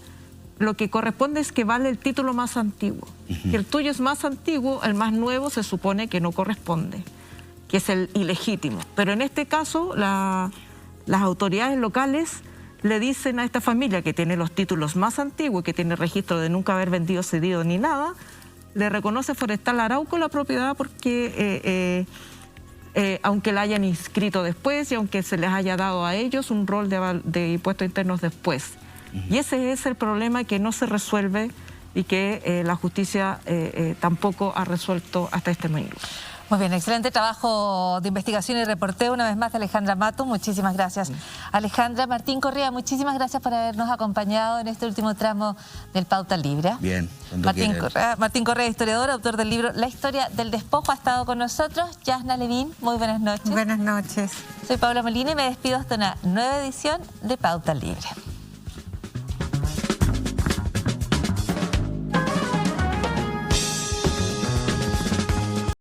lo que corresponde es que vale el título más antiguo. Que el tuyo es más antiguo, el más nuevo se supone que no corresponde, que es el ilegítimo. Pero en este caso, las autoridades locales le dicen a esta familia que tiene los títulos más antiguos, que tiene registro de nunca haber vendido, cedido ni nada, le reconoce Forestal Arauco la propiedad porque aunque la hayan inscrito después y aunque se les haya dado a ellos un rol de impuestos internos después. Y ese es el problema que no se resuelve y que la justicia tampoco ha resuelto hasta este momento. Muy bien, excelente trabajo de investigación y reporteo una vez más de Alejandra Matus. Muchísimas gracias, Alejandra. Martín Correa, muchísimas gracias por habernos acompañado en este último tramo del Pauta Libre. Bien, Martín Correa, historiador, autor del libro La historia del despojo, ha estado con nosotros. Yasna Levín, muy buenas noches. Buenas noches. Soy Paula Molina y me despido hasta una nueva edición de Pauta Libre.